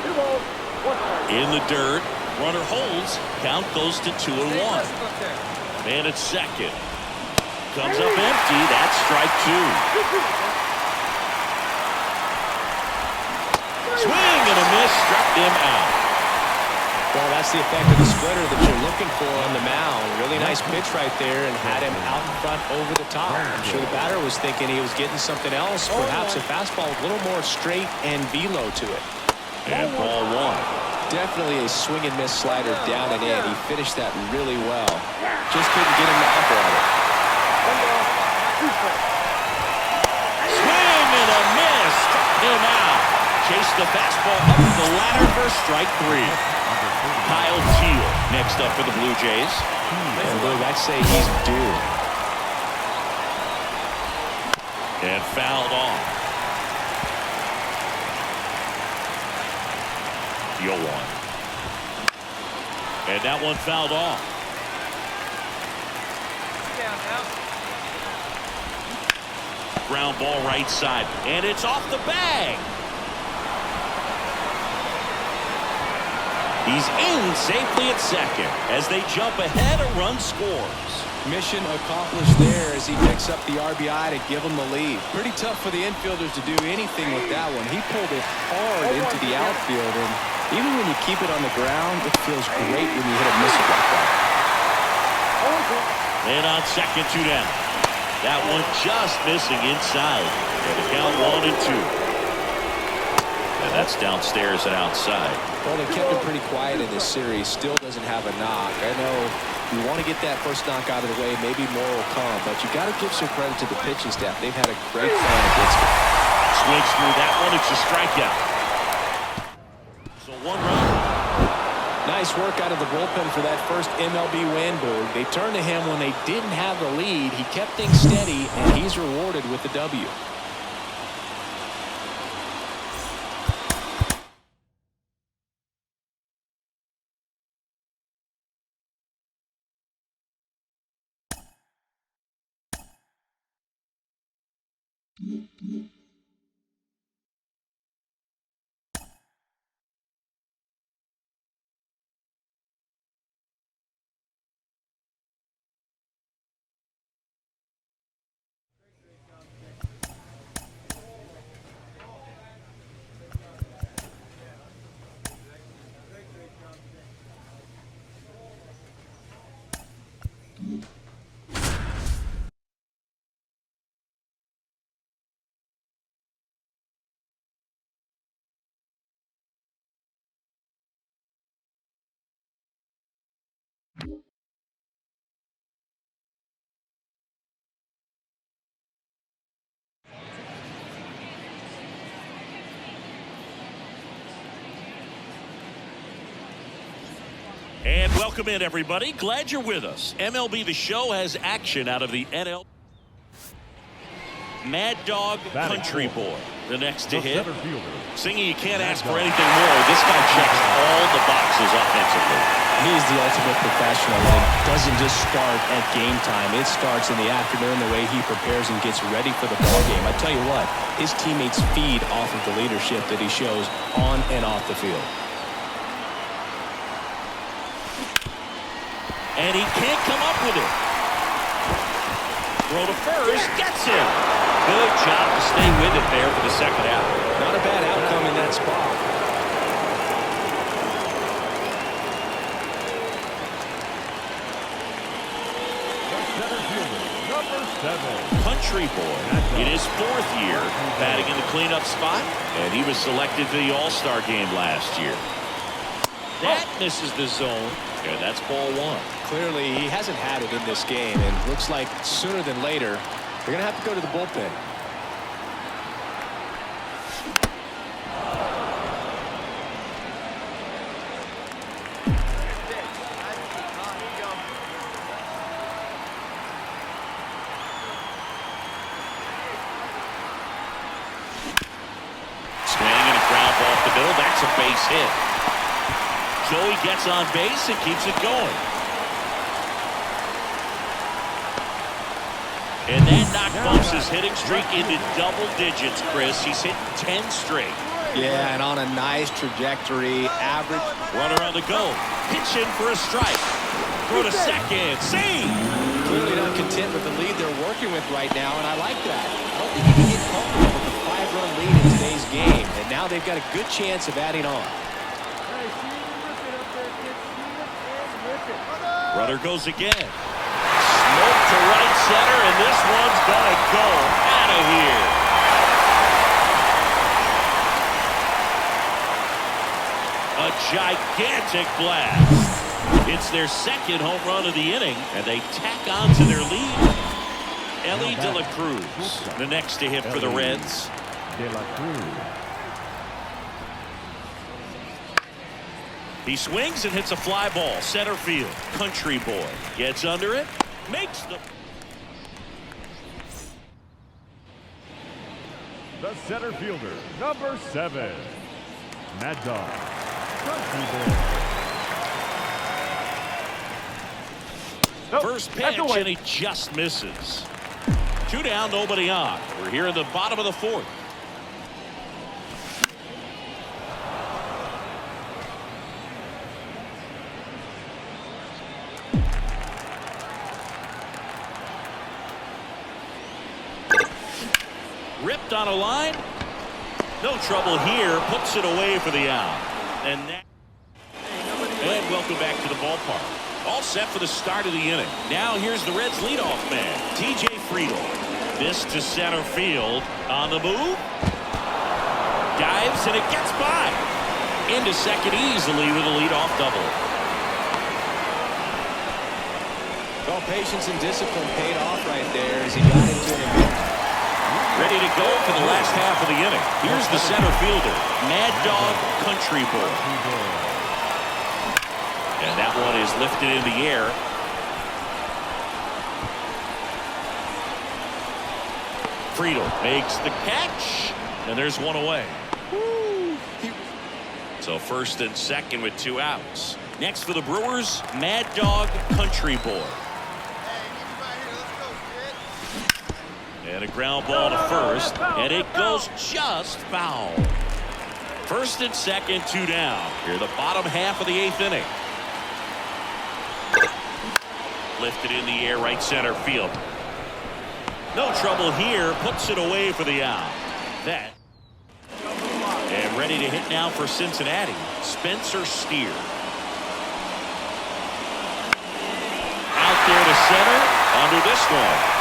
2 balls, 1 strike. In the dirt. Runner holds. Count goes to 2-1. Man at second. Comes up empty. That's strike 2. Swing and a miss. Struck him out. Well, that's the effect of the splitter that you're looking for on the mound. Really nice pitch right there and had him out in front over the top. I'm sure the batter was thinking he was getting something else, perhaps a fastball with a little more straight and velo to it. And ball one. Definitely a swing and miss slider down and in. He finished that really well. Just couldn't get him to operate it. Swing and a miss. Him out. Chase the fastball up the ladder for strike three. Kyle Teel next up for the Blue Jays. And Luke, I'd say he's due. And fouled off. 0-1. And that one fouled off. Ground ball right side. And it's off the bag. He's in safely at second. As they jump ahead, a run scores. Mission accomplished there as he picks up the RBI to give him the lead. Pretty tough for the infielders to do anything with that one. He pulled it hard into the outfield, and even when you keep it on the ground, it feels great when you hit a missile like that. And on second, 2 down. That one just missing inside. And the count 1-2. And that's downstairs and outside. Well, they kept him pretty quiet in this series. Still doesn't have a knock. I know you want to get that first knock out of the way. Maybe more will come. But you got to give some credit to the pitching staff. They've had a great plan against him. Swings through that one. It's a strikeout. So 1 run. Nice work out of the bullpen for that first MLB win, Boog. They turned to him when they didn't have the lead. He kept things steady, and he's rewarded with the W. And welcome in, everybody. Glad you're with us. MLB The Show has action out of the NL. Mad Dog Country Boy, the next to hit. Singing, you can't ask for anything more. This guy checks all the boxes offensively. He's the ultimate professional, and it doesn't just start at game time. It starts in the afternoon, the way he prepares and gets ready for the ball game. I tell you what, his teammates feed off of the leadership that he shows on and off the field. And he can't come up with it. Throw to first, gets him. Good job to stay with it there for the second out. Not a bad outcome in that spot. Country Boy in his 4th year batting in the cleanup spot, and he was selected for the All-Star game last year. That misses the zone, and that's ball 1. Clearly, he hasn't had it in this game, and looks like sooner than later, they're going to have to go to the bullpen. Swing and a ground ball off the middle. That's a base hit. Joey gets on base and keeps it going. And that knock bumps his hitting streak into double digits, Chris. He's hit 10 straight. Yeah, and on a nice trajectory. Average. Runner on the go. Pitch in for a strike. Throw to second. Save! Clearly not content with the lead they're working with right now, and I like that. I don't think you can get comfortable with a 5-run lead in today's game, and now they've got a good chance of adding on. Runner goes again. Nope to right center, and this one's going to go out of here. A gigantic blast. It's their second home run of the inning, and they tack on to their lead. Elly De La Cruz, the next to hit for the Reds. De La Cruz. He swings and hits a fly ball. Center field. Country boy gets under it. Makes The center fielder, number 7, Mad Dog, Country Boy. Nope, first that's pitch, away. and he just misses. 2 down, nobody on. We're here in the bottom of the 4th. Ripped on a line. No trouble here. Puts it away for the out. And welcome back to the ballpark. All set for the start of the inning. Now here's the Reds leadoff man, TJ Friedl. This to center field. On the move. Dives and it gets by. Into second easily with a leadoff double. Well, patience and discipline paid off right there as he got into it. Ready to go for the last half of the inning. Here's the center fielder, Mad Dog Country Boy. And that one is lifted in the air. Friedl makes the catch, and there's one away. So first and second with 2 outs. Next for the Brewers, Mad Dog Country Boy. And a ground ball to first, and it goes just foul. First and second, 2 down. Here the bottom half of the 8th inning. Lifted in the air, right center field. No trouble here, puts it away for the out. That. And ready to hit now for Cincinnati, Spencer Steer. Out there to center, under this one.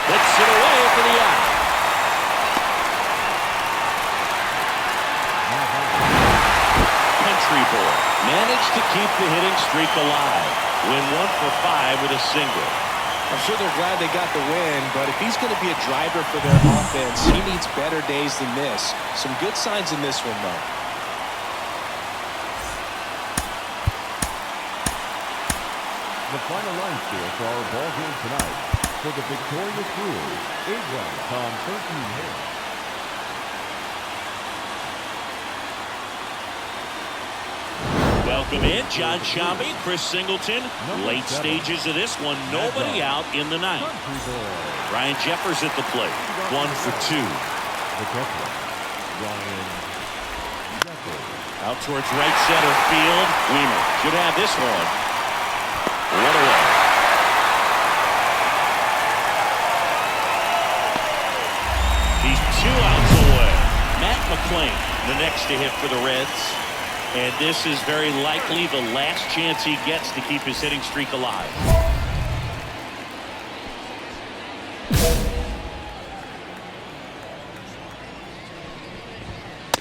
Puts it away for the out. Country boy managed to keep the hitting streak alive. Win 1 for 5 with a single. I'm sure they're glad they got the win, but if he's going to be a driver for their offense, he needs better days than this. Some good signs in this one, though. The final line score for our ball game tonight. For the victorious Brewers, 8 runs on 13 hits. Welcome in, John Sciambi, Chris Singleton. Late stages of this one, nobody out in the 9th. Ryan Jeffers at the plate, 1 for 2. The catcher, Ryan Jeffers. Out towards right center field. Weimer should have this one. What away. He's 2 outs away. Matt McClain, the next to hit for the Reds. And this is very likely the last chance he gets to keep his hitting streak alive.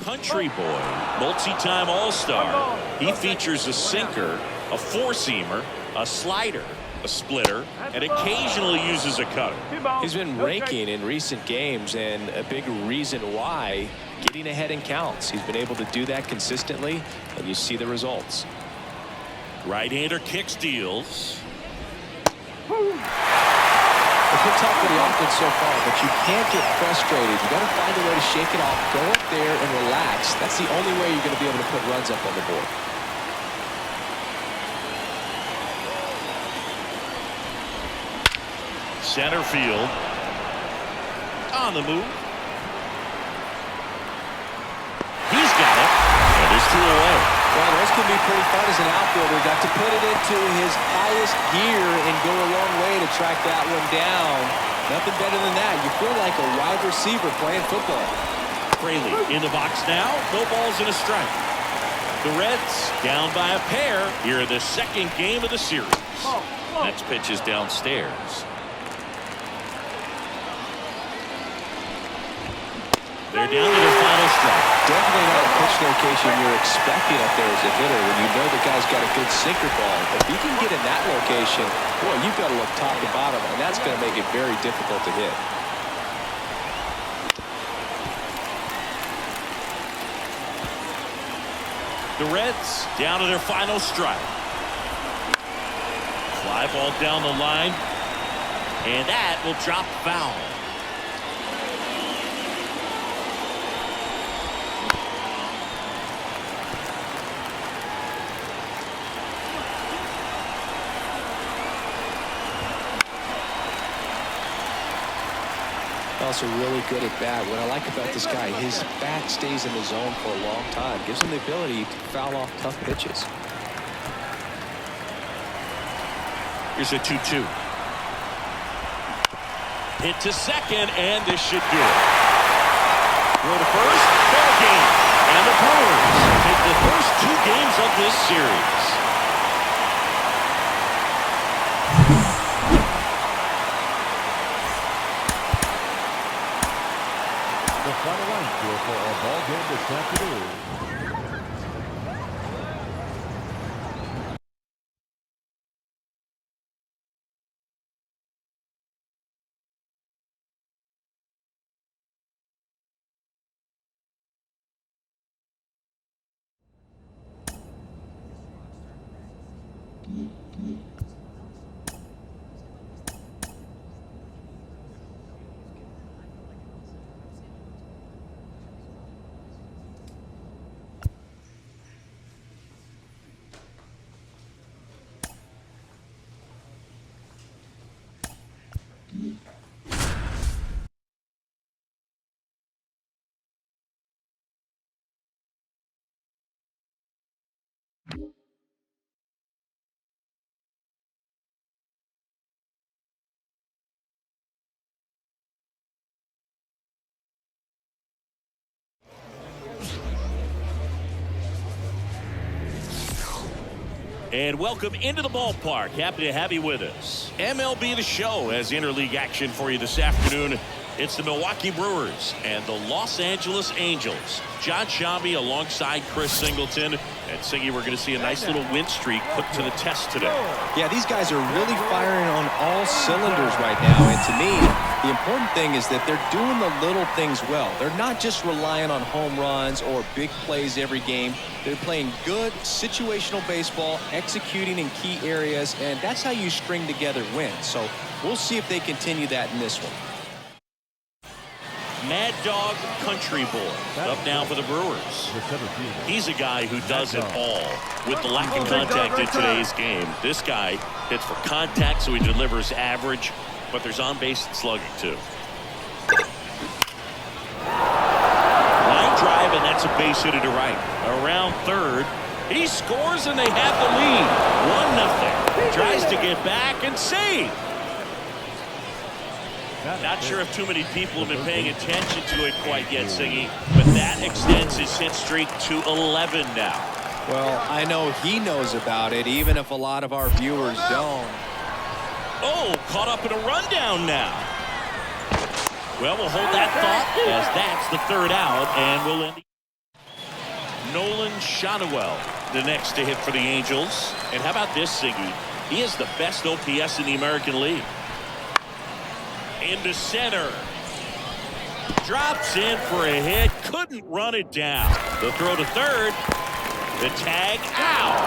Country boy, multi-time All-Star. He features a sinker, a four-seamer, a slider, a splitter, and occasionally uses a cutter. He's been raking in recent games, and a big reason why, getting ahead in counts. He's been able to do that consistently, and you see the results. Right-hander kicks, deals. It's been tough for the offense so far, but you can't get frustrated. You got to find a way to shake it off, go up there and relax. That's the only way you're going to be able to put runs up on the board. Center field. On the move. He's got it. And there's 2 away. Well, those can be pretty fun as an outfielder. Got to put it into his highest gear and go a long way to track that one down. Nothing better than that. You feel like a wide receiver playing football. Fraley in the box now. No balls and a strike. The Reds down by a pair here in the second game of the series. Next pitch is downstairs. They're down to their final strike. Definitely not a pitch location you're expecting up there as a hitter when you know the guy's got a good sinker ball. If you can get in that location, boy, you've got to look top to bottom, and that's going to make it very difficult to hit. The Reds down to their final strike. Fly ball down the line, and that will drop foul. Also really good at bat. What I like about this guy, his bat stays in the zone for a long time. Gives him the ability to foul off tough pitches. Here's a 2-2. Hit to second, and this should do it. Throw to first, ball game. And the Brewers take the first 2 games of this series. The final line score for our ball game this afternoon. And welcome into the ballpark. Happy to have you with us. MLB The Show has interleague action for you this afternoon. It's the Milwaukee Brewers and the Los Angeles Angels. John Shambi alongside Chris Singleton. And Siggy, we're going to see a nice little win streak put to the test today. Yeah, these guys are really firing on all cylinders right now. And to me, the important thing is that they're doing the little things well. They're not just relying on home runs or big plays every game. They're playing good situational baseball, executing in key areas, and that's how you string together wins. So we'll see if they continue that in this one. Mad Dog Country Boy up now for the Brewers. He's a guy who does it all with the lack of contact in today's game. This guy hits for contact, so he delivers average, but there's on-base slugging too. Line drive, and that's a base hit to right. Around third, he scores, and they have the lead. 1-0. Tries to get back and save. Not sure if too many people have been paying attention to it quite yet, Siggy, but that extends his hit streak to 11 now. Well, I know he knows about it, even if a lot of our viewers don't. Oh, caught up in a rundown now. Well, we'll hold that thought as that's the third out, and we'll end. Nolan Schanuel, the next to hit for the Angels. And how about this, Siggy? He is the best OPS in the American League. Into center. Drops in for a hit. Couldn't run it down. The throw to third. The tag out.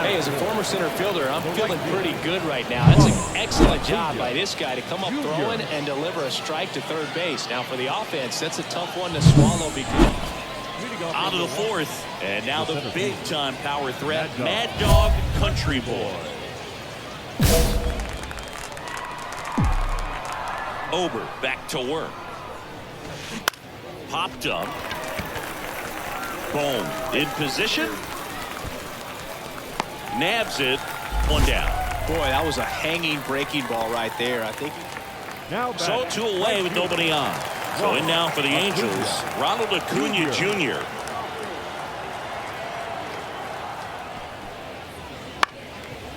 Hey, as a former center fielder, I'm feeling pretty good right now. That's an excellent job by this guy to come up throwing and deliver a strike to third base. Now for the offense, that's a tough one to swallow because On to the fourth. And now the big-time power threat, Mad Dog Country Boy. Ober back to work. Popped up. Bohm in position. Nabs it. 1 down. boy, that was a hanging breaking ball right there. I think so 2 away with nobody on. So in now for the Angels, Ronald Acuna Jr.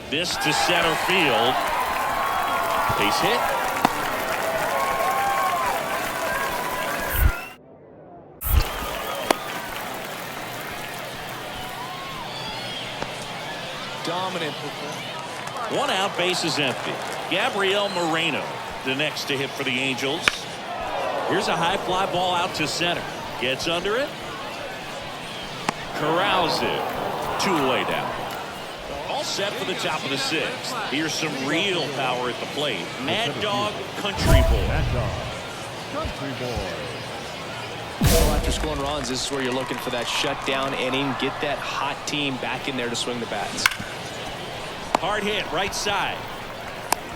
This to center field. Base hit. Dominant performance. One out, base is empty. Gabriel Moreno, the next to hit for the Angels. Here's a high fly ball out to center. Gets under it. Corrals it. 2 away now. All set for the top of the 6th. Here's some real power at the plate. Mad Dog Country Boy. Mad Dog Country Boy. Well, after scoring runs, this is where you're looking for that shutdown inning. Get that hot team back in there to swing the bats. Hard hit, right side.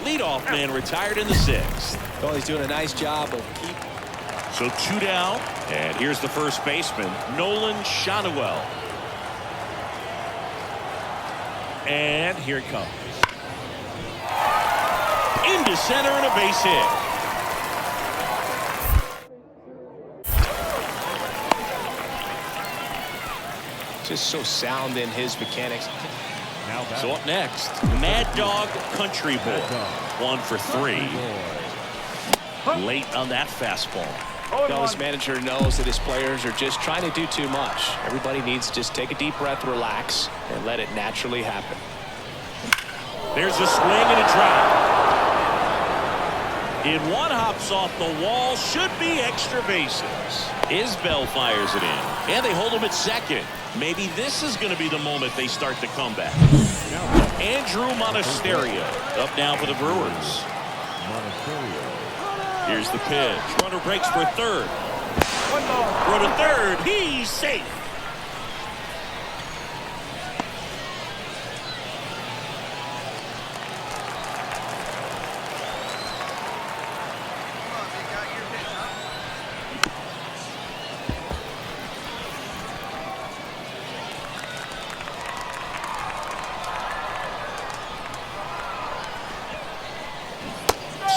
Leadoff man retired in the 6th. Well, he's doing a nice job of keeping. So 2 down, and here's the first baseman, Nolan Schanuel. And here it comes. Into center and a base hit. Just so sound in his mechanics. Now back. So up next, Mad Dog Country Boy. 1 for 3. Late on that fastball. Well, his manager knows that his players are just trying to do too much. Everybody needs to just take a deep breath, relax, and let it naturally happen. There's a swing and a drive. In one hops off the wall, should be extra bases. Isbell fires it in, and they hold him at second. Maybe this is going to be the moment they start the comeback. Andrew Monasterio up now for the Brewers. Monasterio. Here's the pitch. Runner breaks for third. Throw to third. He's safe.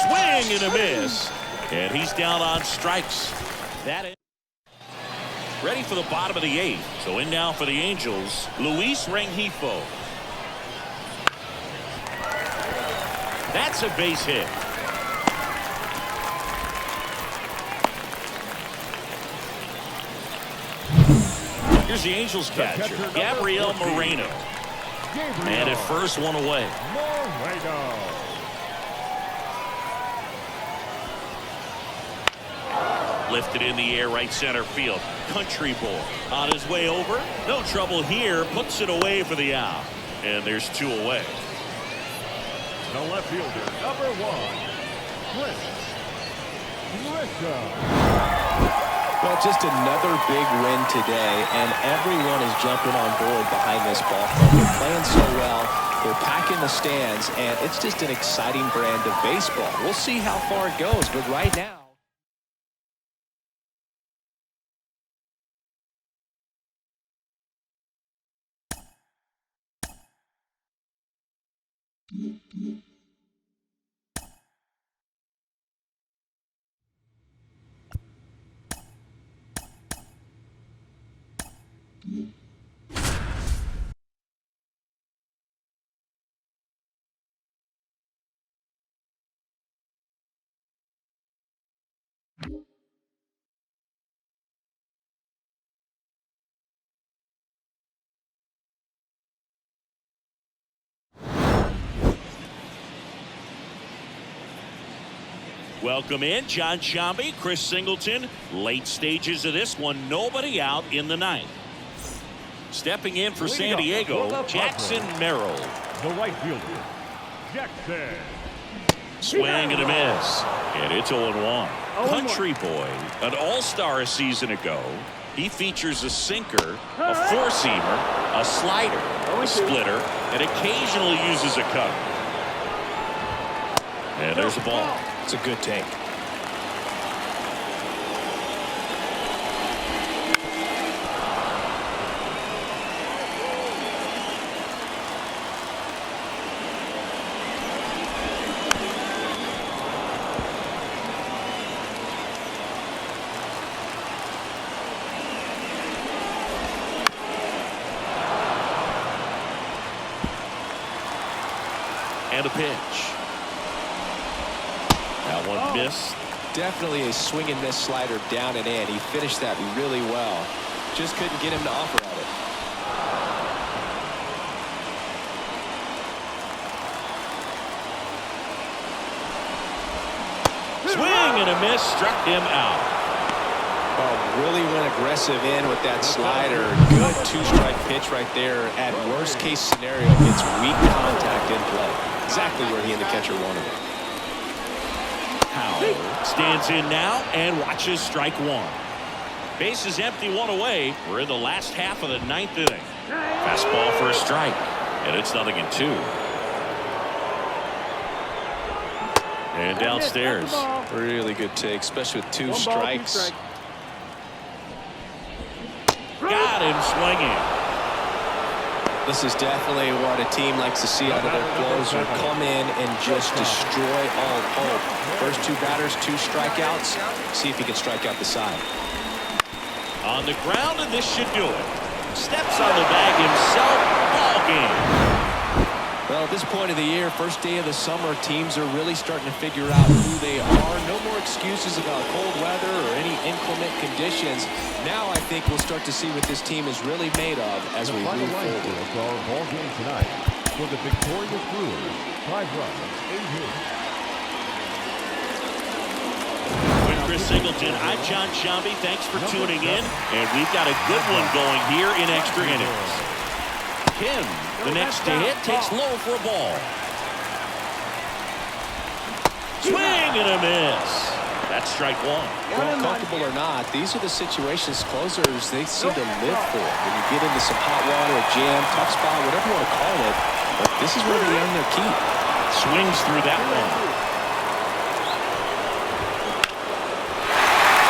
Swing and a miss. And he's down on strikes. That is ready for the bottom of the 8th. So in now for the Angels, Luis Rengifo. That's a base hit. Here's the Angels catcher, Gabriel Moreno. And at first, 1 away. Moreno. Lifted in the air, right center field. Country Boy on his way over. No trouble here. Puts it away for the out. And there's 2 away. The left fielder, number 1, Chris Grisham. Well, just another big win today, and everyone is jumping on board behind this ball club. They're playing so well. They're packing the stands, and it's just an exciting brand of baseball. We'll see how far it goes, but right now, Welcome in, John Sciambi, Chris Singleton. Late stages of this one, nobody out in the 9th. Stepping in for San Diego, Jackson Merrill. The right fielder, Jackson. Swing and a miss. And it's 0-1. Country Boy, an all-star a season ago. He features a sinker, a four-seamer, a slider, a splitter, and occasionally uses a cutter. And there's a ball. it's a good take. And a pitch. That one missed. Definitely a swing and miss slider down and in. He finished that really well. Just couldn't get him to offer at it. Swing and a miss, struck him out. Oh, really went aggressive in with that slider. Good two-strike pitch right there. At worst case scenario, gets weak contact in play. Exactly where he and the catcher wanted it. Howell stands in now and watches strike one. Base is empty, one away. We're in the last half of the ninth inning. Fastball for a strike, and it's 0-2. And downstairs. Really good take, especially with two strikes. Got him swinging. This is definitely what a team likes to see out of their closer. Come in and just destroy all hope. First two batters, two strikeouts. See if he can strike out the side. On the ground, and this should do it. Steps on the bag himself. Ball game. Well, at this point of the year, first day of the summer, teams are really starting to figure out who they are. No more excuses about cold weather or any inclement conditions. Now I think we'll start to see what this team is really made of as we move forward. For our ball game tonight, for the victorious Brewers, 5 runs, 8 hits. With Chris Singleton, I'm John Sciambi. Thanks for tuning in, and we've got a good one going here in extra innings. Kim, the next to hit, takes low for a ball. Swing and a miss. That's strike one. Well, comfortable or not, these are the situations closers they seem to live for. When you get into some hot water, a jam, tough spot, whatever you want to call it, but this is where they earn their keep. Swings through that one.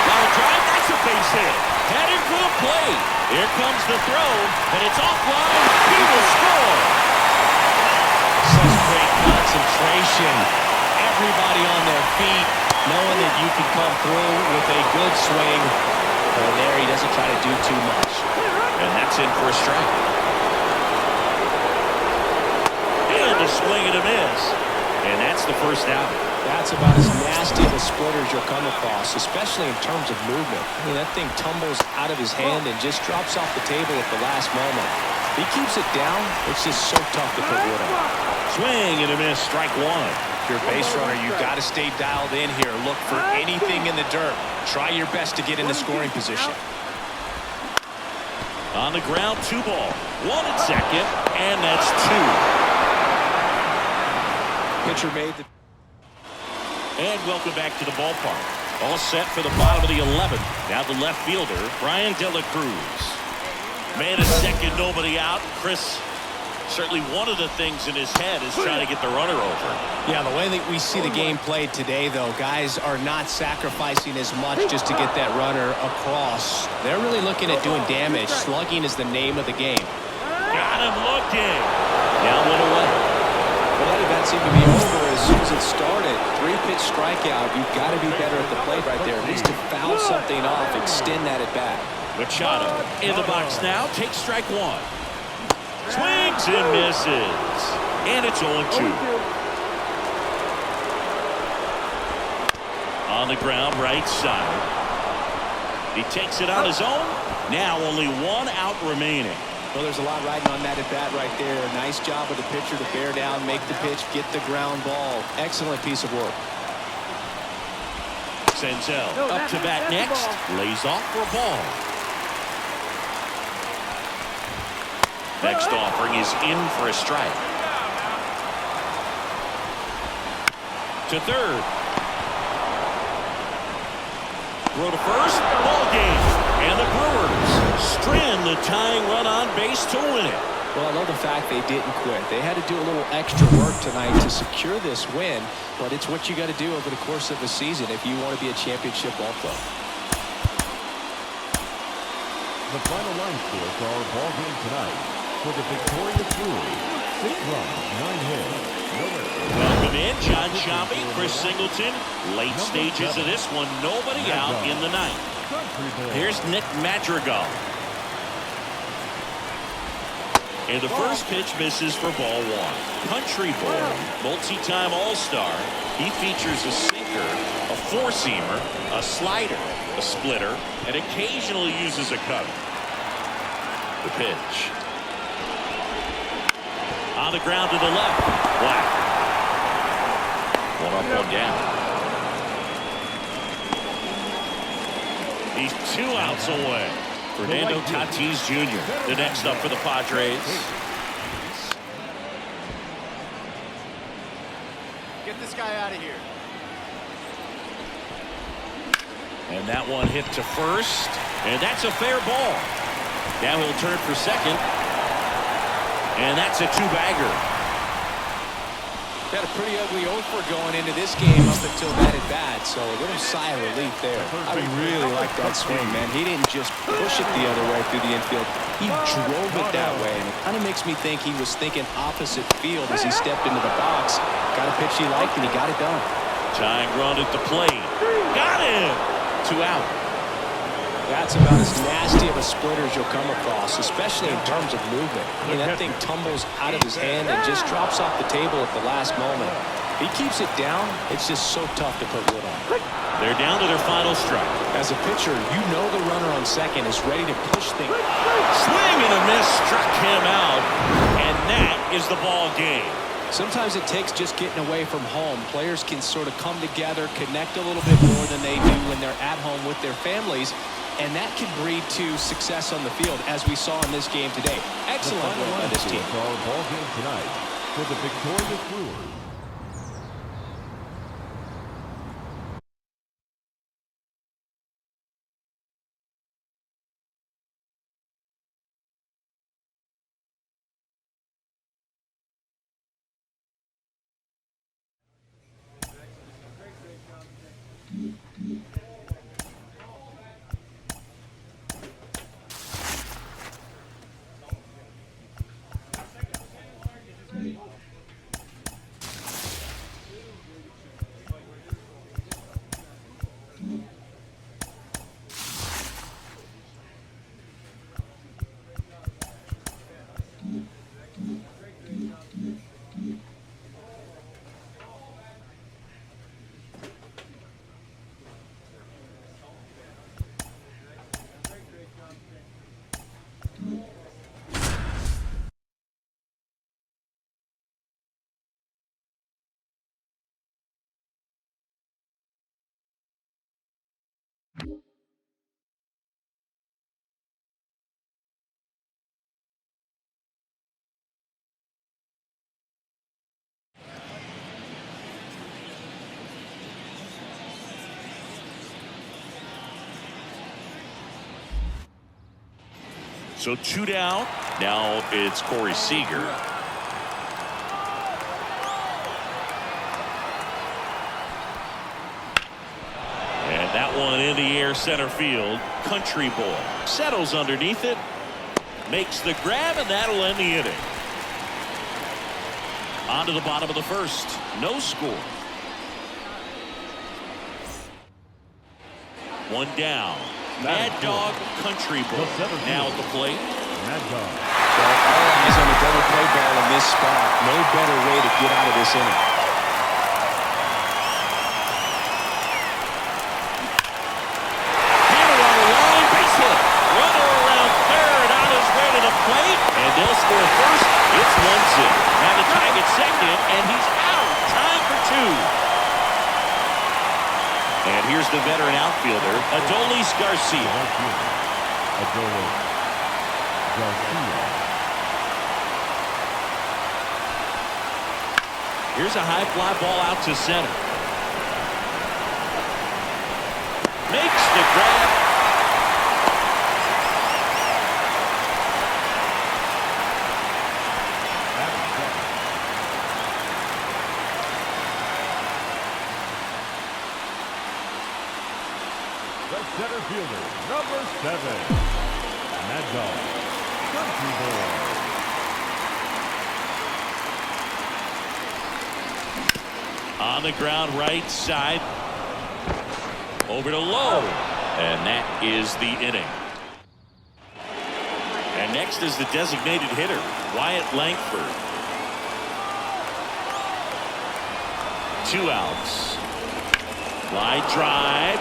Got a drive, that's a base hit. Heading for the plate. Here comes the throw, but it's offline. He will score. Such great concentration. Everybody on their feet, knowing that you can come through with a good swing. And there he doesn't try to do too much. And that's in for a strike. And a swing and a miss. And that's the first out. That's about as nasty of a splitter as you'll come across, especially in terms of movement. I mean, that thing tumbles out of his hand and just drops off the table at the last moment. If he keeps it down, it's just so tough to put wood on. Swing and a miss, strike one. If you're a base runner, you've got to stay dialed in here. Look for anything in the dirt. Try your best to get in the scoring position. On the ground, 2 ball. 1 at second, and that's 2. Pitcher made the... And welcome back to the ballpark. All set for the bottom of the 11th. Now the left fielder, Brian De La Cruz. Man at second, nobody out. Chris, certainly one of the things in his head is trying to get the runner over. Yeah, the way that we see the game played today, though, guys are not sacrificing as much just to get that runner across. They're really looking at doing damage. Slugging is the name of the game. Got him looking. Now 1 away. Well, that event seemed to be over as soon as it started. 3-pitch strikeout. You've got to be better at the plate right there. At least to foul something off, extend that at bat. Machado in the box now. Takes strike 1. Swings and misses. And it's 0-2. On the ground, right side. He takes it on his own. Now only 1 out remaining. Well, there's a lot riding on that at bat right there. Nice job of the pitcher to bear down, make the pitch, get the ground ball. Excellent piece of work. Senzel up to bat next. Lays off for a ball. Next offering is in for a strike. To third. Throw to first. Ball game. And the Brewers strand the tying run on base to win it. Well, I love the fact they didn't quit. They had to do a little extra work tonight to secure this win, but it's what you got to do over the course of the season if you want to be a championship ball club. The final line score for our ball game tonight, for the victorious Brewers, 6 runs, 9 hits, no errors. Welcome in, John Sciambi, Chris Singleton. Late stages of this one, nobody out in the ninth. Here's Nick Madrigal. And the first pitch misses for ball one. Country Boy, multi-time All-Star. He features a sinker, a four-seamer, a slider, a splitter, and occasionally uses a cutter. The pitch. On the ground to the left. Black. One up, one down. He's 2 outs away. Fernando Tatis Jr. the next up for the Padres. Get this guy out of here. And that one hit to first. And that's a fair ball. Now he'll turn for second. And that's a two-bagger. Had a pretty ugly offer going into this game up until that at bat, so a little sigh of relief there. I really like that swing, man. He didn't just push it the other way through the infield. He drove it that way, and it kind of makes me think he was thinking opposite field as he stepped into the box. Got a pitch he liked, and he got it done. Tying run at the plate. Got him! 2 out. That's about as nasty of a splitter as you'll come across, especially in terms of movement. I mean, that thing tumbles out of his hand and just drops off the table at the last moment. If he keeps it down, it's just so tough to put wood on. They're down to their final strike. As a pitcher, you know the runner on second is ready to push things. Swing and a miss struck him out, and that is the ball game. Sometimes it takes just getting away from home. Players can sort of come together, connect a little bit more than they do when they're at home with their families. And that can breed to success on the field, as we saw in this game today. Excellent work by this team. Our ball game tonight for the victorious Brewers. So 2 down. Now it's Corey Seager. And that one in the air center field. Country Boy settles underneath it. Makes the grab, and that'll end the inning. On to the bottom of the first. No score. 1 down. Mad Dog Country Boy now at the plate. Mad Dog. So all eyes on the double play ball in this spot. No better way to get out of this inning. Hammer on the line, base hit. Runner around third on his way to the plate, and they'll score first. It's 1-0. Now the tag at second, and he's out. Time for 2. And here's the veteran outfielder, Adolis Garcia. Adolis Garcia. Here's a high fly ball out to center. Makes the grab. The center fielder, number 7, Mad Dog Country Boy. On the ground, right side. Over to Lowe. And that is the inning. And Next is the designated hitter, Wyatt Langford. 2 outs. Line drive.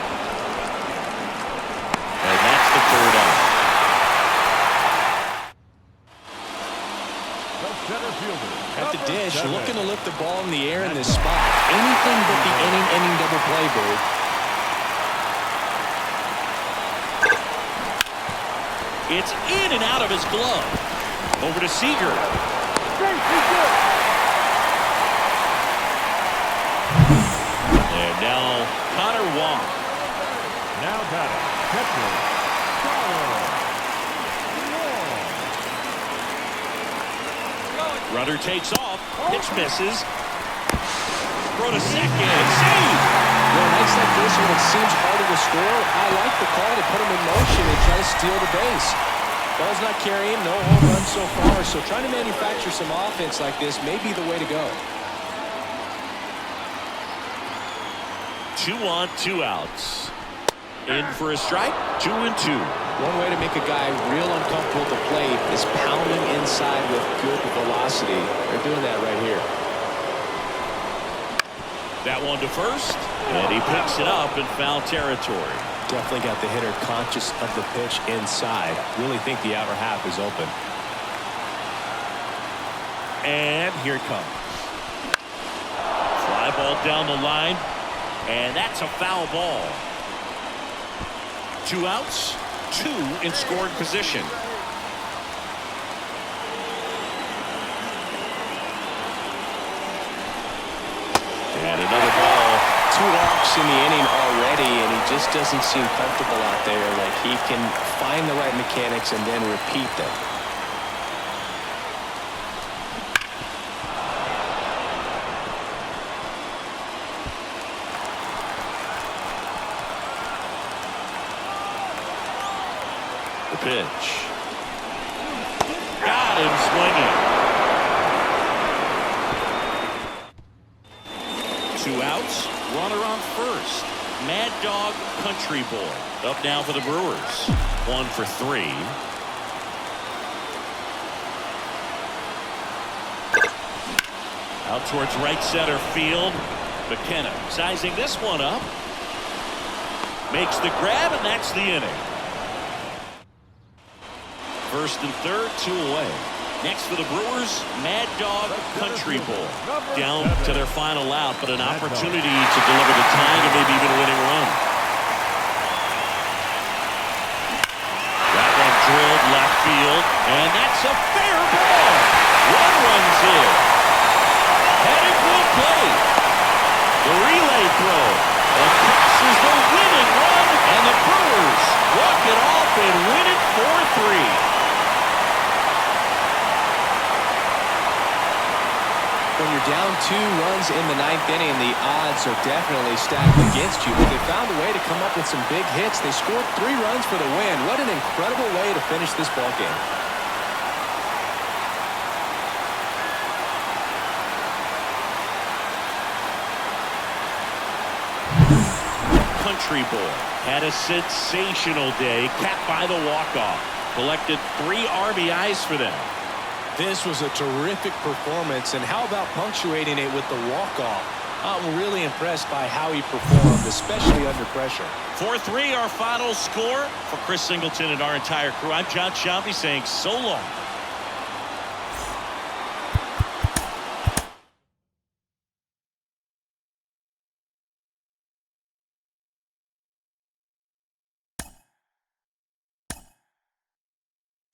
And that's the 3rd out. The center fielder. At the dish, 7. looking to lift the ball in the air in this spot. Anything but the inning double play, Bird. It's in and out of his glove. Over to Seager. And now Connor Wong. Now batting, catcher, Connor Wong. Runner takes off. Pitch misses. Throw to second. Save. Well, nights like this when it seems harder to score, I like the call to put him in motion and try to steal the base. Ball's not carrying, no home runs so far, so trying to manufacture some offense like this may be the way to go. 2 on, 2 outs. In for a strike. 2-2. One way to make a guy real uncomfortable at the plate is pounding inside with good velocity. They're doing that right here. That one to first, and he picks it up in foul territory. Definitely got the hitter conscious of the pitch inside. Really think the outer half is open. And here it comes. Fly ball down the line, and that's a foul ball. 2 outs, 2 in scoring position. And another ball. 2 walks in the inning already, and he just doesn't seem comfortable out there. Like he can find the right mechanics and then repeat them. The pitch. Got him swinging. 2 outs, runner on first. Mad Dog Country Boy up now for the Brewers. 1 for 3. Out towards right center field. McKenna sizing this one up. Makes the grab, and that's the inning. First and third, 2 away. Next for the Brewers, Mad Dog Country Boy. Down to their final out, but an opportunity to deliver the tying and maybe even a winning run. That one drilled left field, and that's a fair ball. 1 runs in. Headed for the plate. The relay throw. Crosses the winning run, and the Brewers walk it off and win it 4-3. When you're down 2 runs in the 9th inning, the odds are definitely stacked against you. But they found a way to come up with some big hits. They scored 3 runs for the win. What an incredible way to finish this ball game. Country Boy had a sensational day, capped by the walk-off. Collected 3 RBIs for them. This was a terrific performance, and how about punctuating it with the walk-off? I'm really impressed by how he performed, especially under pressure. 4-3 our final score. For Chris Singleton and our entire crew, I'm John Shelby saying so long.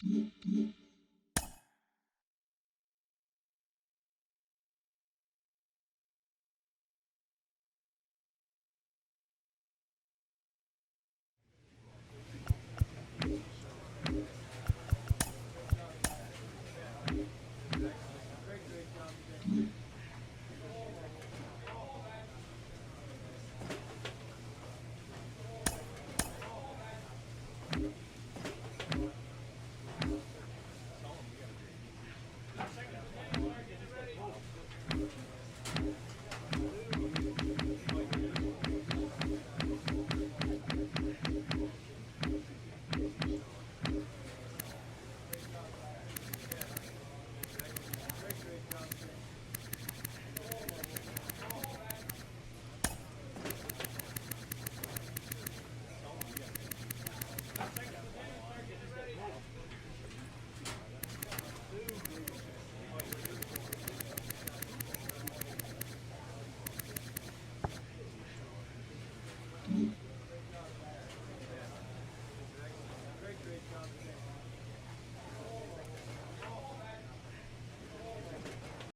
Mm-hmm.